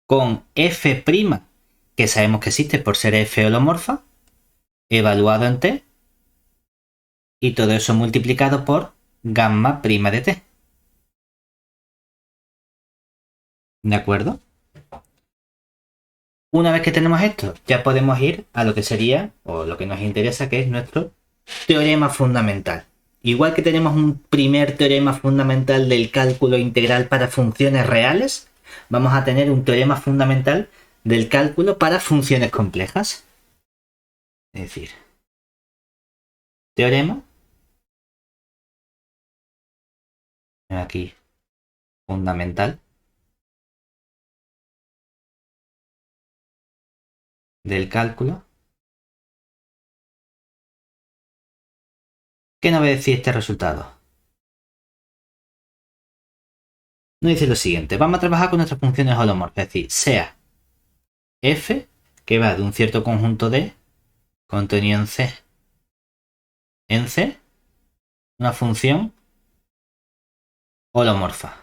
con f', que sabemos que existe por ser f holomorfa, evaluado en t, y todo eso multiplicado por gamma' de t. ¿De acuerdo? Una vez que tenemos esto, ya podemos ir a lo que sería, o lo que nos interesa, que es nuestro teorema fundamental. Igual que tenemos un primer teorema fundamental del cálculo integral para funciones reales, vamos a tener un teorema fundamental del cálculo para funciones complejas. Es decir, teorema, aquí, fundamental, del cálculo. ¿Qué nos va a decir este resultado? Nos dice lo siguiente: vamos a trabajar con nuestras funciones holomorfas, es decir, sea f, que va de un cierto conjunto D contenido en C, una función holomorfa.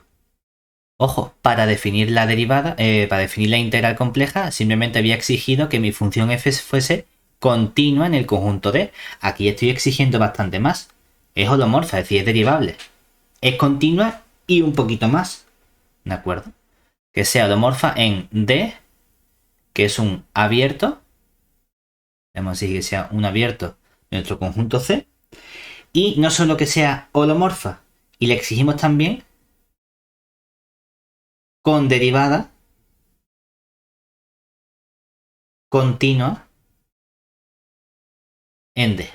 Ojo, para definir la derivada, para definir la integral compleja, simplemente había exigido que mi función f fuese continua en el conjunto D. Aquí estoy exigiendo bastante más. Es holomorfa, es decir, es derivable. Es continua y un poquito más. ¿De acuerdo? Que sea holomorfa en D, que es un abierto. Vamos a decir que sea un abierto de nuestro conjunto C. Y no solo que sea holomorfa, y le exigimos también con derivada continua en D.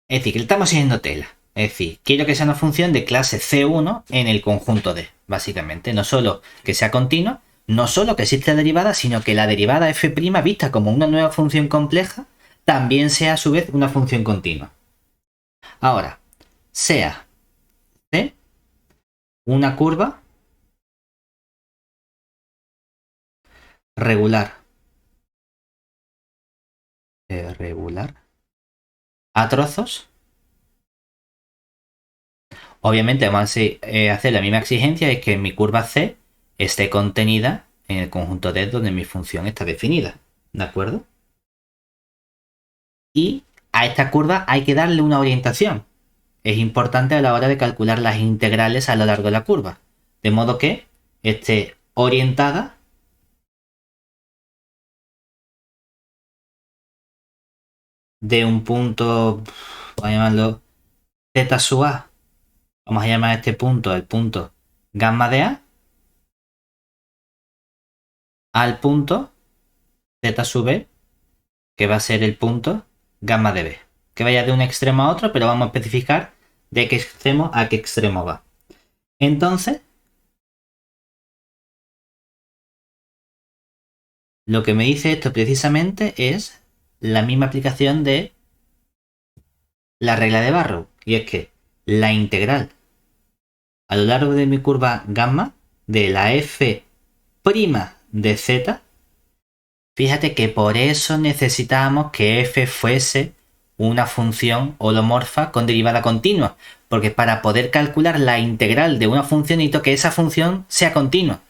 Es decir, que le estamos siguiendo tela. Es decir, quiero que sea una función de clase C1 en el conjunto D, básicamente. No solo que sea continua, no solo que exista derivada, sino que la derivada f' vista como una nueva función compleja, también sea a su vez una función continua. Ahora, sea C una curva regular a trozos. Obviamente vamos a hacer la misma exigencia, es que mi curva C esté contenida en el conjunto D donde mi función está definida. ¿De acuerdo? Y a esta curva hay que darle una orientación. Es importante a la hora de calcular las integrales a lo largo de la curva. De modo que esté orientada de un punto, vamos a llamarlo z sub a. Vamos a llamar a este punto el punto gamma de A, al punto z sub b, que va a ser el punto gamma de B. Que vaya de un extremo a otro, pero vamos a especificar de qué extremo a qué extremo va. Entonces, lo que me dice esto precisamente es la misma aplicación de la regla de Barrow. Y es que la integral a lo largo de mi curva gamma de la f' de z, fíjate que por eso necesitábamos que f fuese una función holomorfa con derivada continua, porque para poder calcular la integral de una función necesito que esa función sea continua.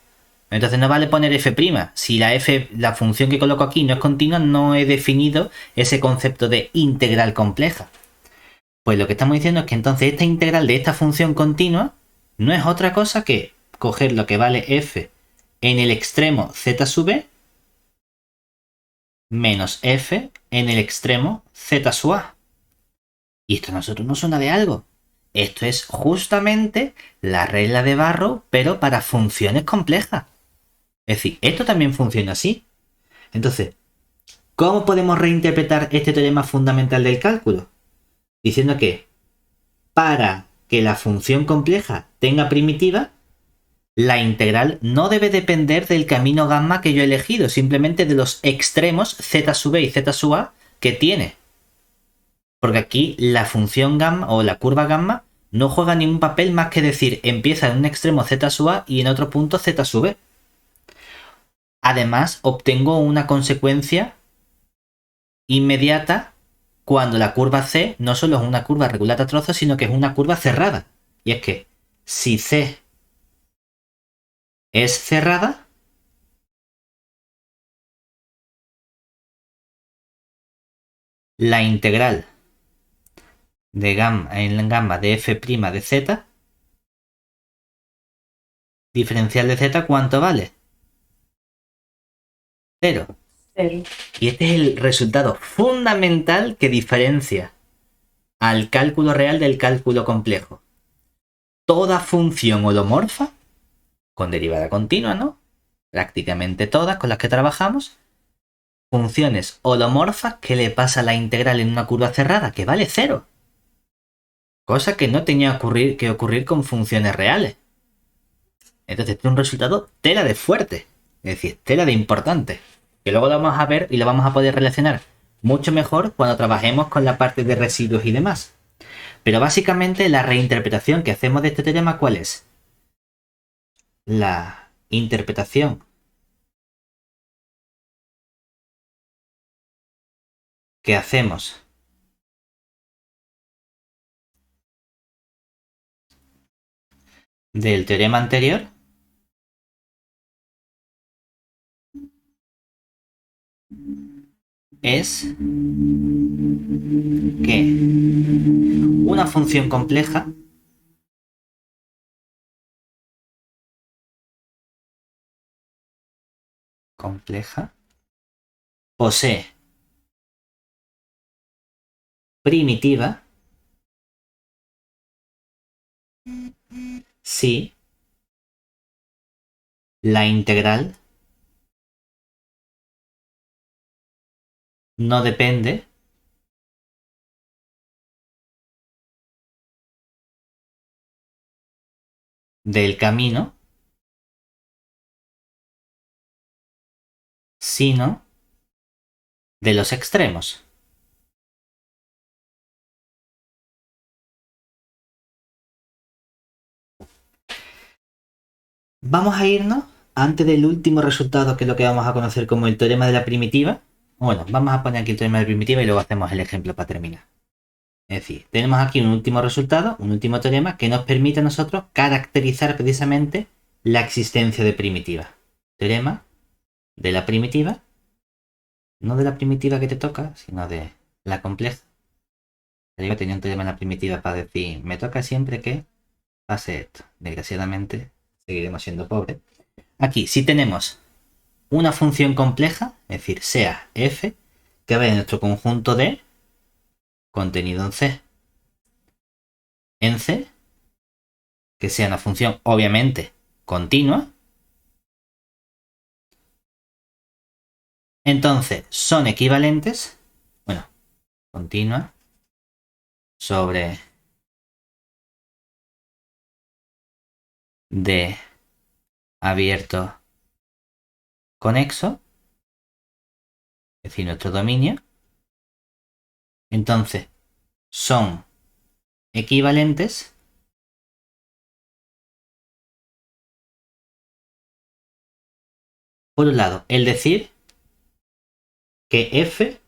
Entonces no vale poner f'. Si la función que coloco aquí no es continua, no he definido ese concepto de integral compleja. Pues lo que estamos diciendo es que entonces esta integral de esta función continua no es otra cosa que coger lo que vale f en el extremo z sub b menos f en el extremo z sub a. Y esto a nosotros nos suena de algo. Esto es justamente la regla de Barrow, pero para funciones complejas. Es decir, esto también funciona así. Entonces, ¿cómo podemos reinterpretar este teorema fundamental del cálculo? Diciendo que para que la función compleja tenga primitiva, la integral no debe depender del camino gamma que yo he elegido, simplemente de los extremos z sub e y z sub a que tiene. Porque aquí la función gamma o la curva gamma no juega ningún papel más que decir empieza en un extremo z sub a y en otro punto z sub b. Además, obtengo una consecuencia inmediata cuando la curva C no solo es una curva regular a trozos, sino que es una curva cerrada. Y es que si C es cerrada, la integral de gamma en gamma de f' de z, diferencial de z, ¿cuánto vale? 0. Y este es el resultado fundamental que diferencia al cálculo real del cálculo complejo. Toda función holomorfa, con derivada continua, ¿no? Prácticamente todas con las que trabajamos, funciones holomorfas que le pasa la integral en una curva cerrada, que vale 0. Cosa que no tenía que ocurrir con funciones reales. Entonces tiene un resultado tela de fuerte, es decir, tela de importante, que luego lo vamos a ver y lo vamos a poder relacionar mucho mejor cuando trabajemos con la parte de residuos y demás. Pero básicamente la reinterpretación que hacemos de este teorema, ¿cuál es? La interpretación que hacemos del teorema anterior es que una función compleja posee primitiva si la integral no depende del camino, sino de los extremos. Vamos a irnos antes del último resultado, que es lo que vamos a conocer como el teorema de la primitiva. Bueno, vamos a poner aquí el teorema de la primitiva y luego hacemos el ejemplo para terminar. Es decir, tenemos aquí un último resultado, un último teorema que nos permite a nosotros caracterizar precisamente la existencia de primitiva. Teorema de la primitiva, no de la primitiva que te toca, sino de la compleja. Yo tenía un teorema de la primitiva para decir, me toca siempre que pase esto. Desgraciadamente, seguiremos siendo pobres. Aquí, si tenemos una función compleja, es decir, sea f, que va en nuestro conjunto de contenido en C. En C, que sea una función obviamente continua. Entonces, son equivalentes, bueno, continua sobre D abierto conexo, es decir, nuestro dominio. Entonces, son equivalentes por un lado, el decir que f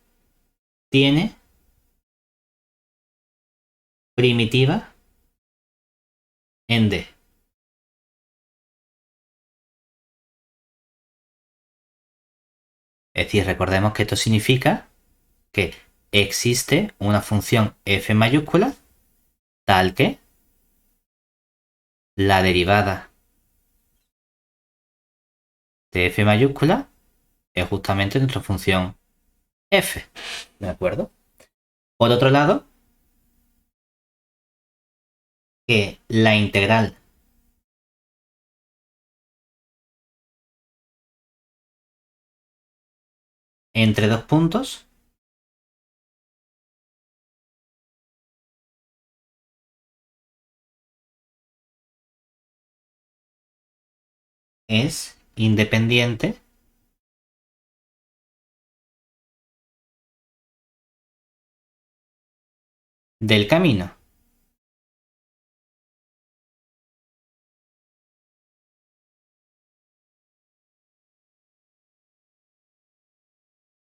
tiene primitiva en D. Es decir, recordemos que esto significa que existe una función f mayúscula tal que la derivada de f mayúscula es justamente nuestra función f. ¿De acuerdo? Por otro lado, que la integral entre dos puntos es independiente del camino.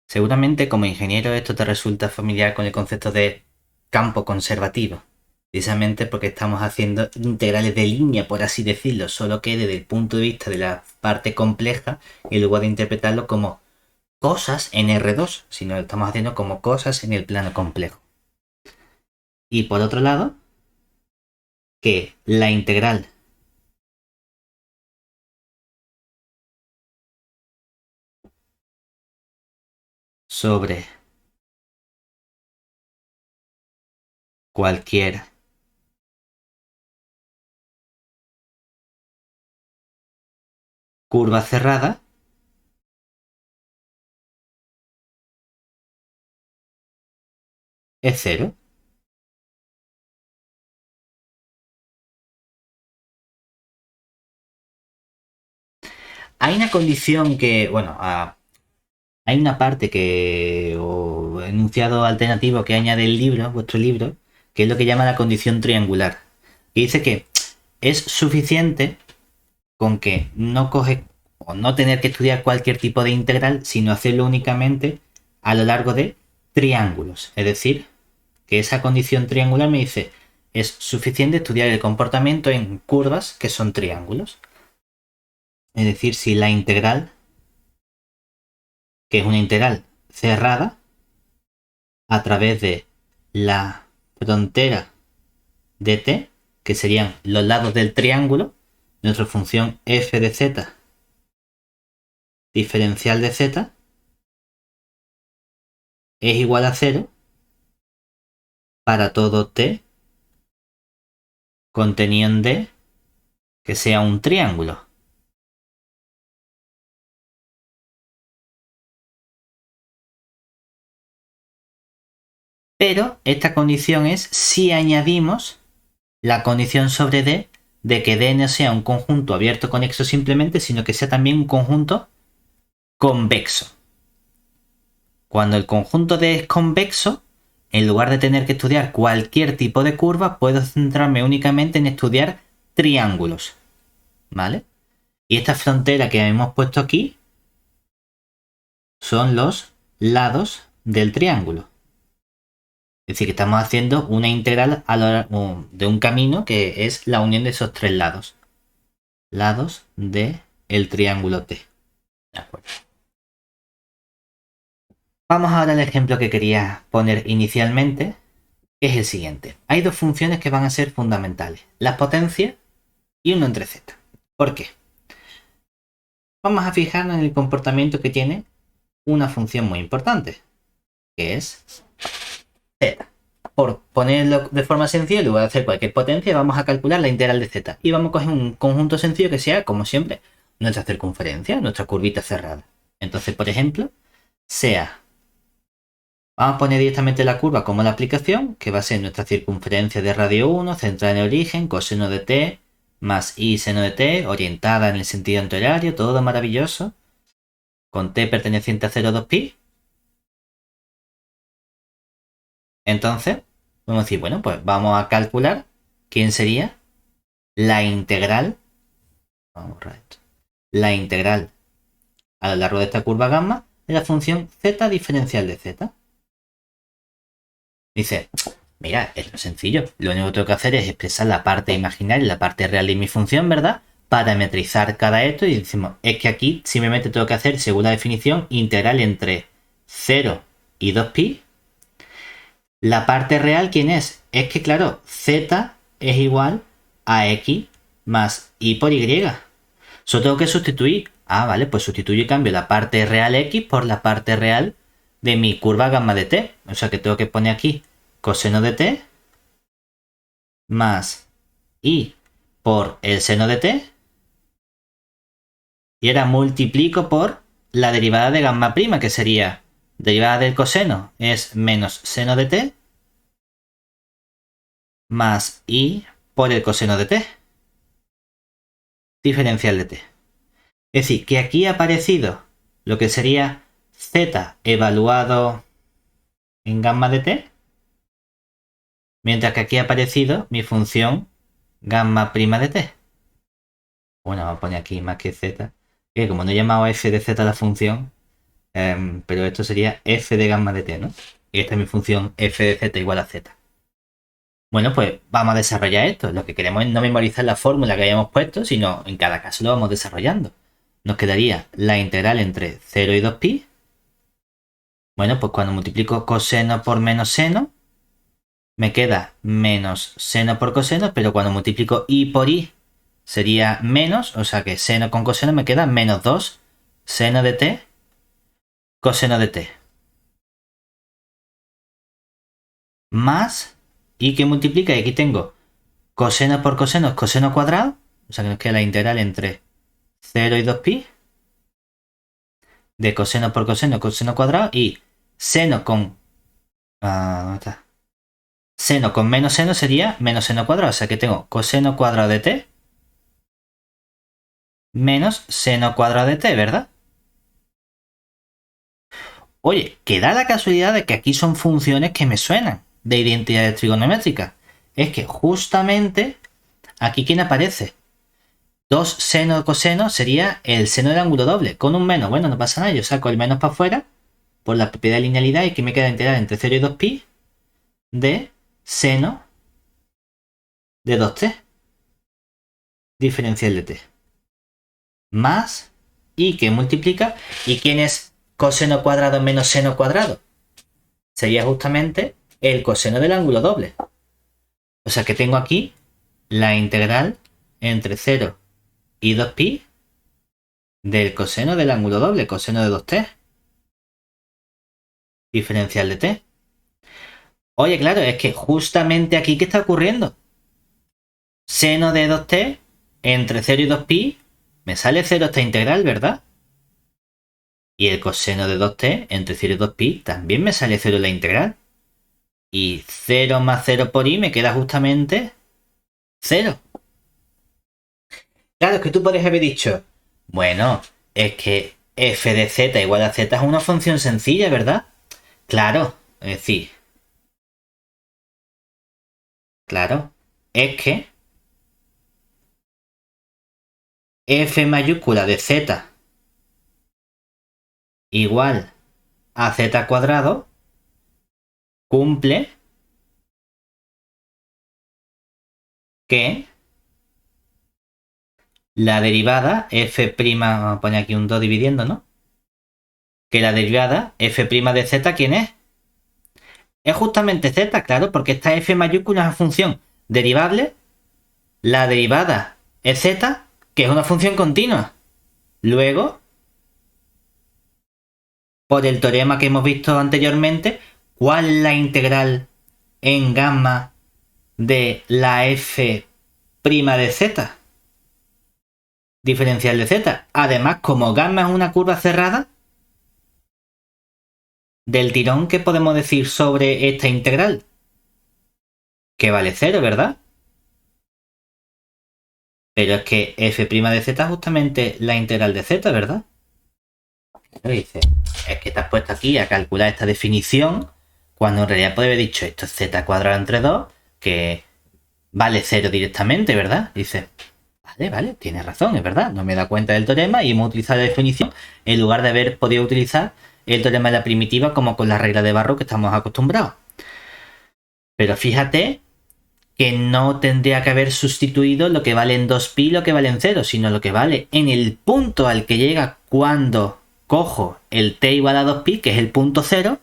Seguramente como ingeniero esto te resulta familiar con el concepto de campo conservativo, precisamente porque estamos haciendo integrales de línea, por así decirlo, solo que desde el punto de vista de la parte compleja, en lugar de interpretarlo como cosas en R2, sino lo estamos haciendo como cosas en el plano complejo. Y por otro lado, que la integral sobre cualquier curva cerrada es cero. Hay una condición que, bueno, hay una parte que, o enunciado alternativo que añade el libro, vuestro libro, que es lo que llama la condición triangular. Y dice que es suficiente con que no coge o no tener que estudiar cualquier tipo de integral, sino hacerlo únicamente a lo largo de triángulos. Es decir, que esa condición triangular me dice, es suficiente estudiar el comportamiento en curvas que son triángulos. Es decir, si la integral, que es una integral cerrada, a través de la frontera de t, que serían los lados del triángulo, nuestra función f de z diferencial de z es igual a 0 para todo t contenido en D que sea un triángulo. Pero esta condición es si añadimos la condición sobre D de que D no sea un conjunto abierto conexo simplemente, sino que sea también un conjunto convexo. Cuando el conjunto D es convexo, en lugar de tener que estudiar cualquier tipo de curva, puedo centrarme únicamente en estudiar triángulos. ¿Vale? Y esta frontera que hemos puesto aquí son los lados del triángulo. Es decir, que estamos haciendo una integral de un camino que es la unión de esos tres lados. Lados del triángulo T. De acuerdo. Vamos ahora al ejemplo que quería poner inicialmente, que es el siguiente. Hay dos funciones que van a ser fundamentales. Las potencias y uno entre z. ¿Por qué? Vamos a fijarnos en el comportamiento que tiene una función muy importante, que es z. Por ponerlo de forma sencilla, en lugar de hacer cualquier potencia, vamos a calcular la integral de z. Y vamos a coger un conjunto sencillo que sea, como siempre, nuestra circunferencia, nuestra curvita cerrada. Entonces, por ejemplo, sea... Vamos a poner directamente la curva como la aplicación, que va a ser nuestra circunferencia de radio 1, centrada en el origen, coseno de t, más i seno de t, orientada en el sentido antihorario, todo maravilloso, con t perteneciente a 0,2pi. Entonces, vamos a decir, bueno, pues vamos a calcular quién sería la integral, vamos a borrar esto, la integral a lo largo de esta curva gamma de la función z diferencial de z. Dice, mira, es lo sencillo, lo único que tengo que hacer es expresar la parte imaginaria y la parte real de mi función, ¿verdad? Parametrizar cada esto y decimos, es que aquí simplemente tengo que hacer, según la definición, integral entre 0 y 2pi. La parte real, ¿quién es? Es que, claro, z es igual a x más y por y. Solo tengo que sustituir. Ah, vale, pues sustituyo y cambio la parte real x por la parte real de mi curva gamma de t. O sea que tengo que poner aquí coseno de t más y por el seno de t. Y ahora multiplico por la derivada de gamma prima, que sería derivada del coseno es menos seno de t más i por el coseno de t diferencial de t. Es decir, que aquí ha aparecido lo que sería z evaluado en gamma de t, mientras que aquí ha aparecido mi función gamma prima de t. Bueno, vamos a poner aquí más que z, que como no he llamado f de z la función, pero esto sería f de gamma de t, ¿no? Y esta es mi función f de z igual a z. Bueno, pues vamos a desarrollar esto. Lo que queremos es no memorizar la fórmula que hayamos puesto, sino en cada caso lo vamos desarrollando. Nos quedaría la integral entre 0 y 2pi. Bueno, pues cuando multiplico coseno por menos seno, me queda menos seno por coseno, pero cuando multiplico i por i sería menos, o sea que seno con coseno me queda menos 2 seno de t coseno de t. Más i que multiplica, y aquí tengo coseno por coseno es coseno cuadrado, o sea que nos queda la integral entre 0 y 2pi de coseno por coseno, coseno cuadrado, y seno con... ¿dónde está? Seno con menos seno sería menos seno cuadrado, o sea que tengo coseno cuadrado de t menos seno cuadrado de t, ¿verdad? Oye, que da la casualidad de que aquí son funciones que me suenan de identidades trigonométricas. Es que justamente aquí, ¿quién aparece? 2 seno coseno sería el seno del ángulo doble, con un menos. Bueno, no pasa nada, yo saco el menos para afuera por la propiedad de linealidad y aquí me queda integral entre 0 y 2pi de seno de 2t diferencial de t. Más i que multiplica. ¿Y quién es coseno cuadrado menos seno cuadrado? Sería justamente el coseno del ángulo doble. O sea que tengo aquí la integral entre 0 y 2pi del coseno del ángulo doble, coseno de 2t diferencial de t. Oye, claro, es que justamente aquí, ¿qué está ocurriendo? Seno de 2t entre 0 y 2pi me sale 0 esta integral, ¿verdad? Y el coseno de 2t entre 0 y 2pi también me sale 0 la integral. Y 0 más 0 por i me queda justamente 0. Claro, es que tú podrías haber dicho, bueno, es que f de z igual a z es una función sencilla, ¿verdad? Claro, es decir, claro, es que f mayúscula de z igual a z cuadrado cumple que la derivada f', vamos a poner aquí un 2 dividiendo, ¿no? Que la derivada f' de z, ¿quién es? Es justamente z, claro, porque esta f mayúscula es una función derivable. La derivada es z, que es una función continua. Luego, por el teorema que hemos visto anteriormente, ¿cuál es la integral en gamma de la f' de z? Diferencial de z. Además, como gamma es una curva cerrada, del tirón, ¿qué podemos decir sobre esta integral? Que vale 0, ¿verdad? Pero es que f' de z es justamente la integral de z, ¿verdad? Lo dice, es que te has puesto aquí a calcular esta definición cuando en realidad puede haber dicho esto es z cuadrado entre 2, que vale 0 directamente, ¿verdad? Dice, vale, tienes razón, es verdad, no me he dado cuenta del teorema y hemos utilizado la definición en lugar de haber podido utilizar el teorema de la primitiva como con la regla de Barrow que estamos acostumbrados. Pero fíjate que no tendría que haber sustituido lo que vale en 2pi y lo que vale en 0, sino lo que vale en el punto al que llega cuando cojo el t igual a 2pi, que es el punto 0,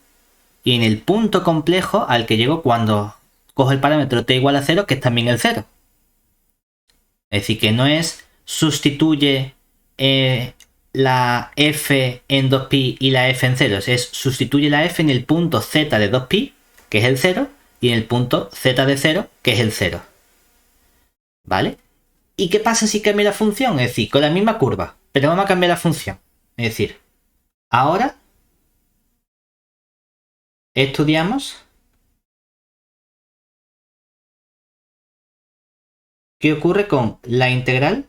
y en el punto complejo al que llego cuando cojo el parámetro t igual a 0, que es también el 0. Es decir, que no es sustituye la f en 2pi y la f en 0, es sustituye la f en el punto z de 2pi, que es el 0, y en el punto z de 0, que es el 0. ¿Vale? ¿Y qué pasa si cambio la función? Es decir, con la misma curva, pero vamos a cambiar la función. Es decir, ahora estudiamos qué ocurre con la integral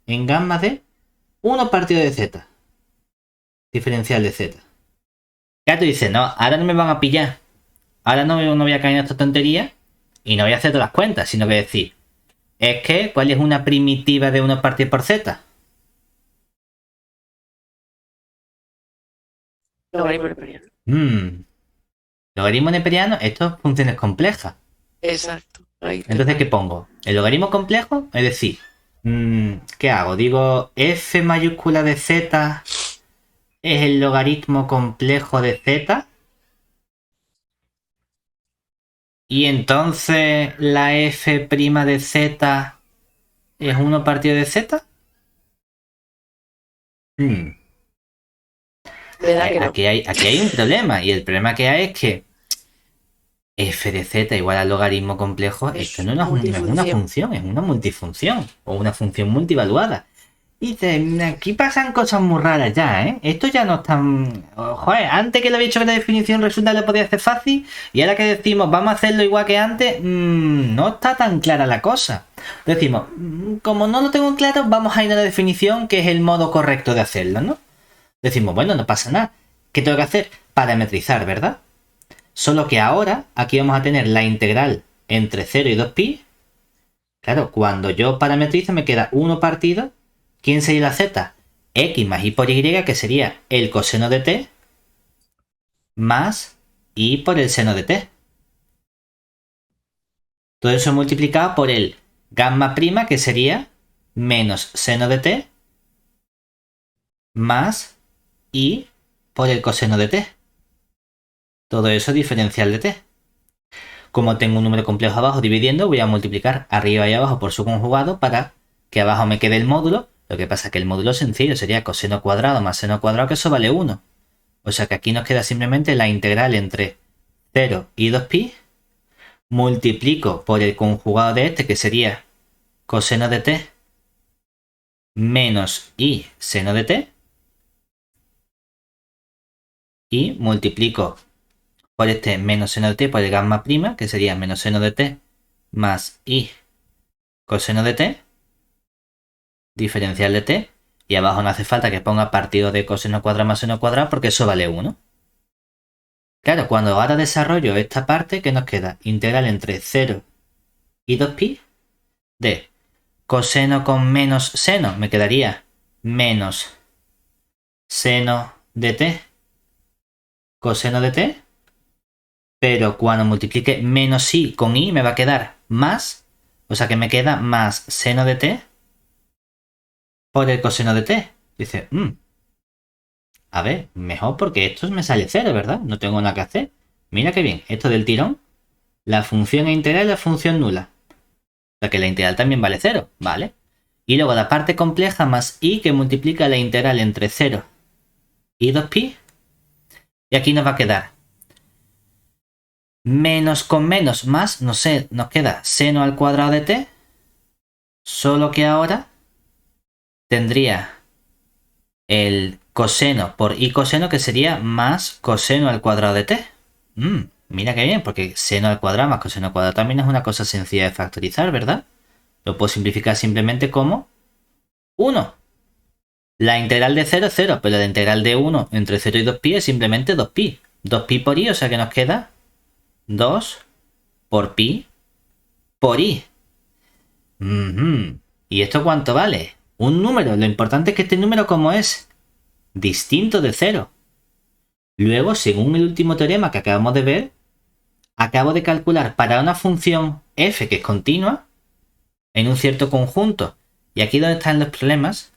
en gamma de 1 partido de z. Diferencial de z. Ya tú dices, no, ahora no me van a pillar. Ahora no voy a caer en esta tontería y no voy a hacer todas las cuentas, sino que decir, es que, ¿cuál es una primitiva de 1 partido por z? Logaritmo neperiano. Logaritmo neperiano, esto es funciones complejas. Exacto. Entonces, ¿qué pongo? El logaritmo complejo, es decir, ¿qué hago? Digo, f mayúscula de z es el logaritmo complejo de z. Y entonces la f' de z es 1 partido de z. ¿Verdad que no? Aquí hay un problema. Y el problema que hay es que f de z igual al logaritmo complejo. Esto no es una función, es una multifunción. O una función multivaluada. Y aquí pasan cosas muy raras ya, ¿eh? Esto ya no es tan... Joder, antes que lo había hecho con la definición resulta que lo podía hacer fácil. Y ahora que decimos vamos a hacerlo igual que antes, no está tan clara la cosa. Decimos, como no lo tengo claro, vamos a ir a la definición, que es el modo correcto de hacerlo, ¿no? Decimos, bueno, no pasa nada. ¿Qué tengo que hacer? Parametrizar, ¿verdad? Solo que ahora aquí vamos a tener la integral entre 0 y 2pi. Claro, cuando yo parametrizo me queda 1 partido. ¿Quién sería la z? X más y por y, que sería el coseno de t, más y por el seno de t. Todo eso multiplicado por el gamma prima, que sería menos seno de t, más y por el coseno de t. Todo eso diferencial de t. Como tengo un número complejo abajo dividiendo, voy a multiplicar arriba y abajo por su conjugado para que abajo me quede el módulo. Lo que pasa es que el módulo sencillo sería coseno cuadrado más seno cuadrado, que eso vale 1. O sea que aquí nos queda simplemente la integral entre 0 y 2pi. Multiplico por el conjugado de este, que sería coseno de t menos y seno de t. Y multiplico por este menos seno de t por el gamma prima, que sería menos seno de t más y coseno de t. Diferencial de t. Y abajo no hace falta que ponga partido de coseno cuadrado más seno cuadrado, porque eso vale 1. Claro, cuando ahora desarrollo esta parte, ¿qué nos queda? Integral entre 0 y 2pi de coseno con menos seno. Me quedaría menos seno de t coseno de t. Pero cuando multiplique menos i con i me va a quedar más. O sea que me queda más seno de t por el coseno de t. Dice, a ver, mejor porque esto me sale 0, ¿verdad? No tengo nada que hacer. Mira qué bien, esto del tirón. La función integral y la función nula. O sea que la integral también vale 0, ¿vale? Y luego la parte compleja más i, que multiplica la integral entre 0 y 2pi. Y aquí nos va a quedar menos con menos más, no sé, nos queda seno al cuadrado de t. Solo que ahora tendría el coseno por i coseno, que sería más coseno al cuadrado de t. Mira qué bien, porque seno al cuadrado más coseno al cuadrado también es una cosa sencilla de factorizar, ¿verdad? Lo puedo simplificar simplemente como 1. La integral de 0 es 0, pero la integral de 1 entre 0 y 2pi es simplemente 2pi. 2pi por i, o sea que nos queda 2 por pi por i. ¿Y esto cuánto vale? Un número. Lo importante es que este número, como es distinto de 0. Luego, según el último teorema que acabamos de ver, acabo de calcular para una función f que es continua en un cierto conjunto. Y aquí donde están los problemas,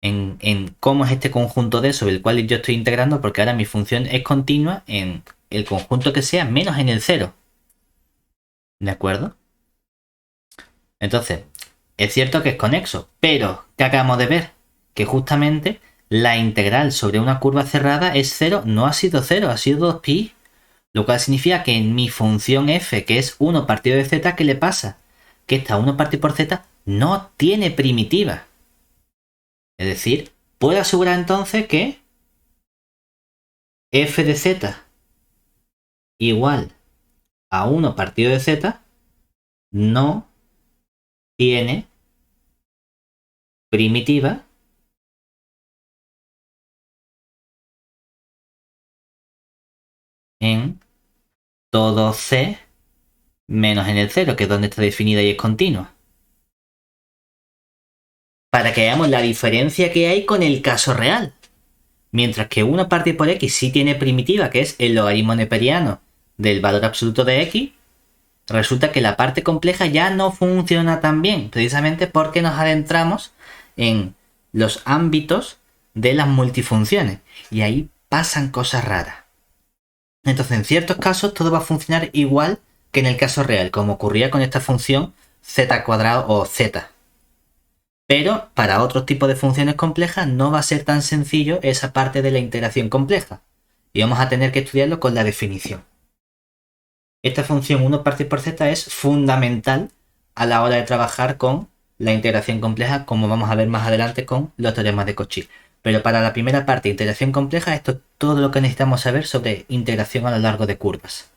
en cómo es este conjunto de sobre el cual yo estoy integrando, porque ahora mi función es continua en el conjunto que sea menos en el 0. ¿De acuerdo? Entonces, es cierto que es conexo, pero ¿qué acabamos de ver? Que justamente la integral sobre una curva cerrada es 0, no ha sido 0, ha sido 2pi. Lo cual significa que en mi función f, que es 1 partido de z, ¿qué le pasa? Que esta 1 partido por z no tiene primitiva. Es decir, puedo asegurar entonces que f de z igual a 1 partido de z no tiene primitiva en todo C menos en el 0, que es donde está definida y es continua. Para que veamos la diferencia que hay con el caso real. Mientras que 1 partido por x sí tiene primitiva, que es el logaritmo neperiano del valor absoluto de x, resulta que la parte compleja ya no funciona tan bien, precisamente porque nos adentramos en los ámbitos de las multifunciones. Y ahí pasan cosas raras. Entonces, en ciertos casos, todo va a funcionar igual que en el caso real, como ocurría con esta función z cuadrado o z. Pero para otros tipos de funciones complejas no va a ser tan sencillo esa parte de la integración compleja. Y vamos a tener que estudiarlo con la definición. Esta función 1 partido por z es fundamental a la hora de trabajar con la integración compleja, como vamos a ver más adelante con los teoremas de Cauchy. Pero para la primera parte, integración compleja, esto es todo lo que necesitamos saber sobre integración a lo largo de curvas.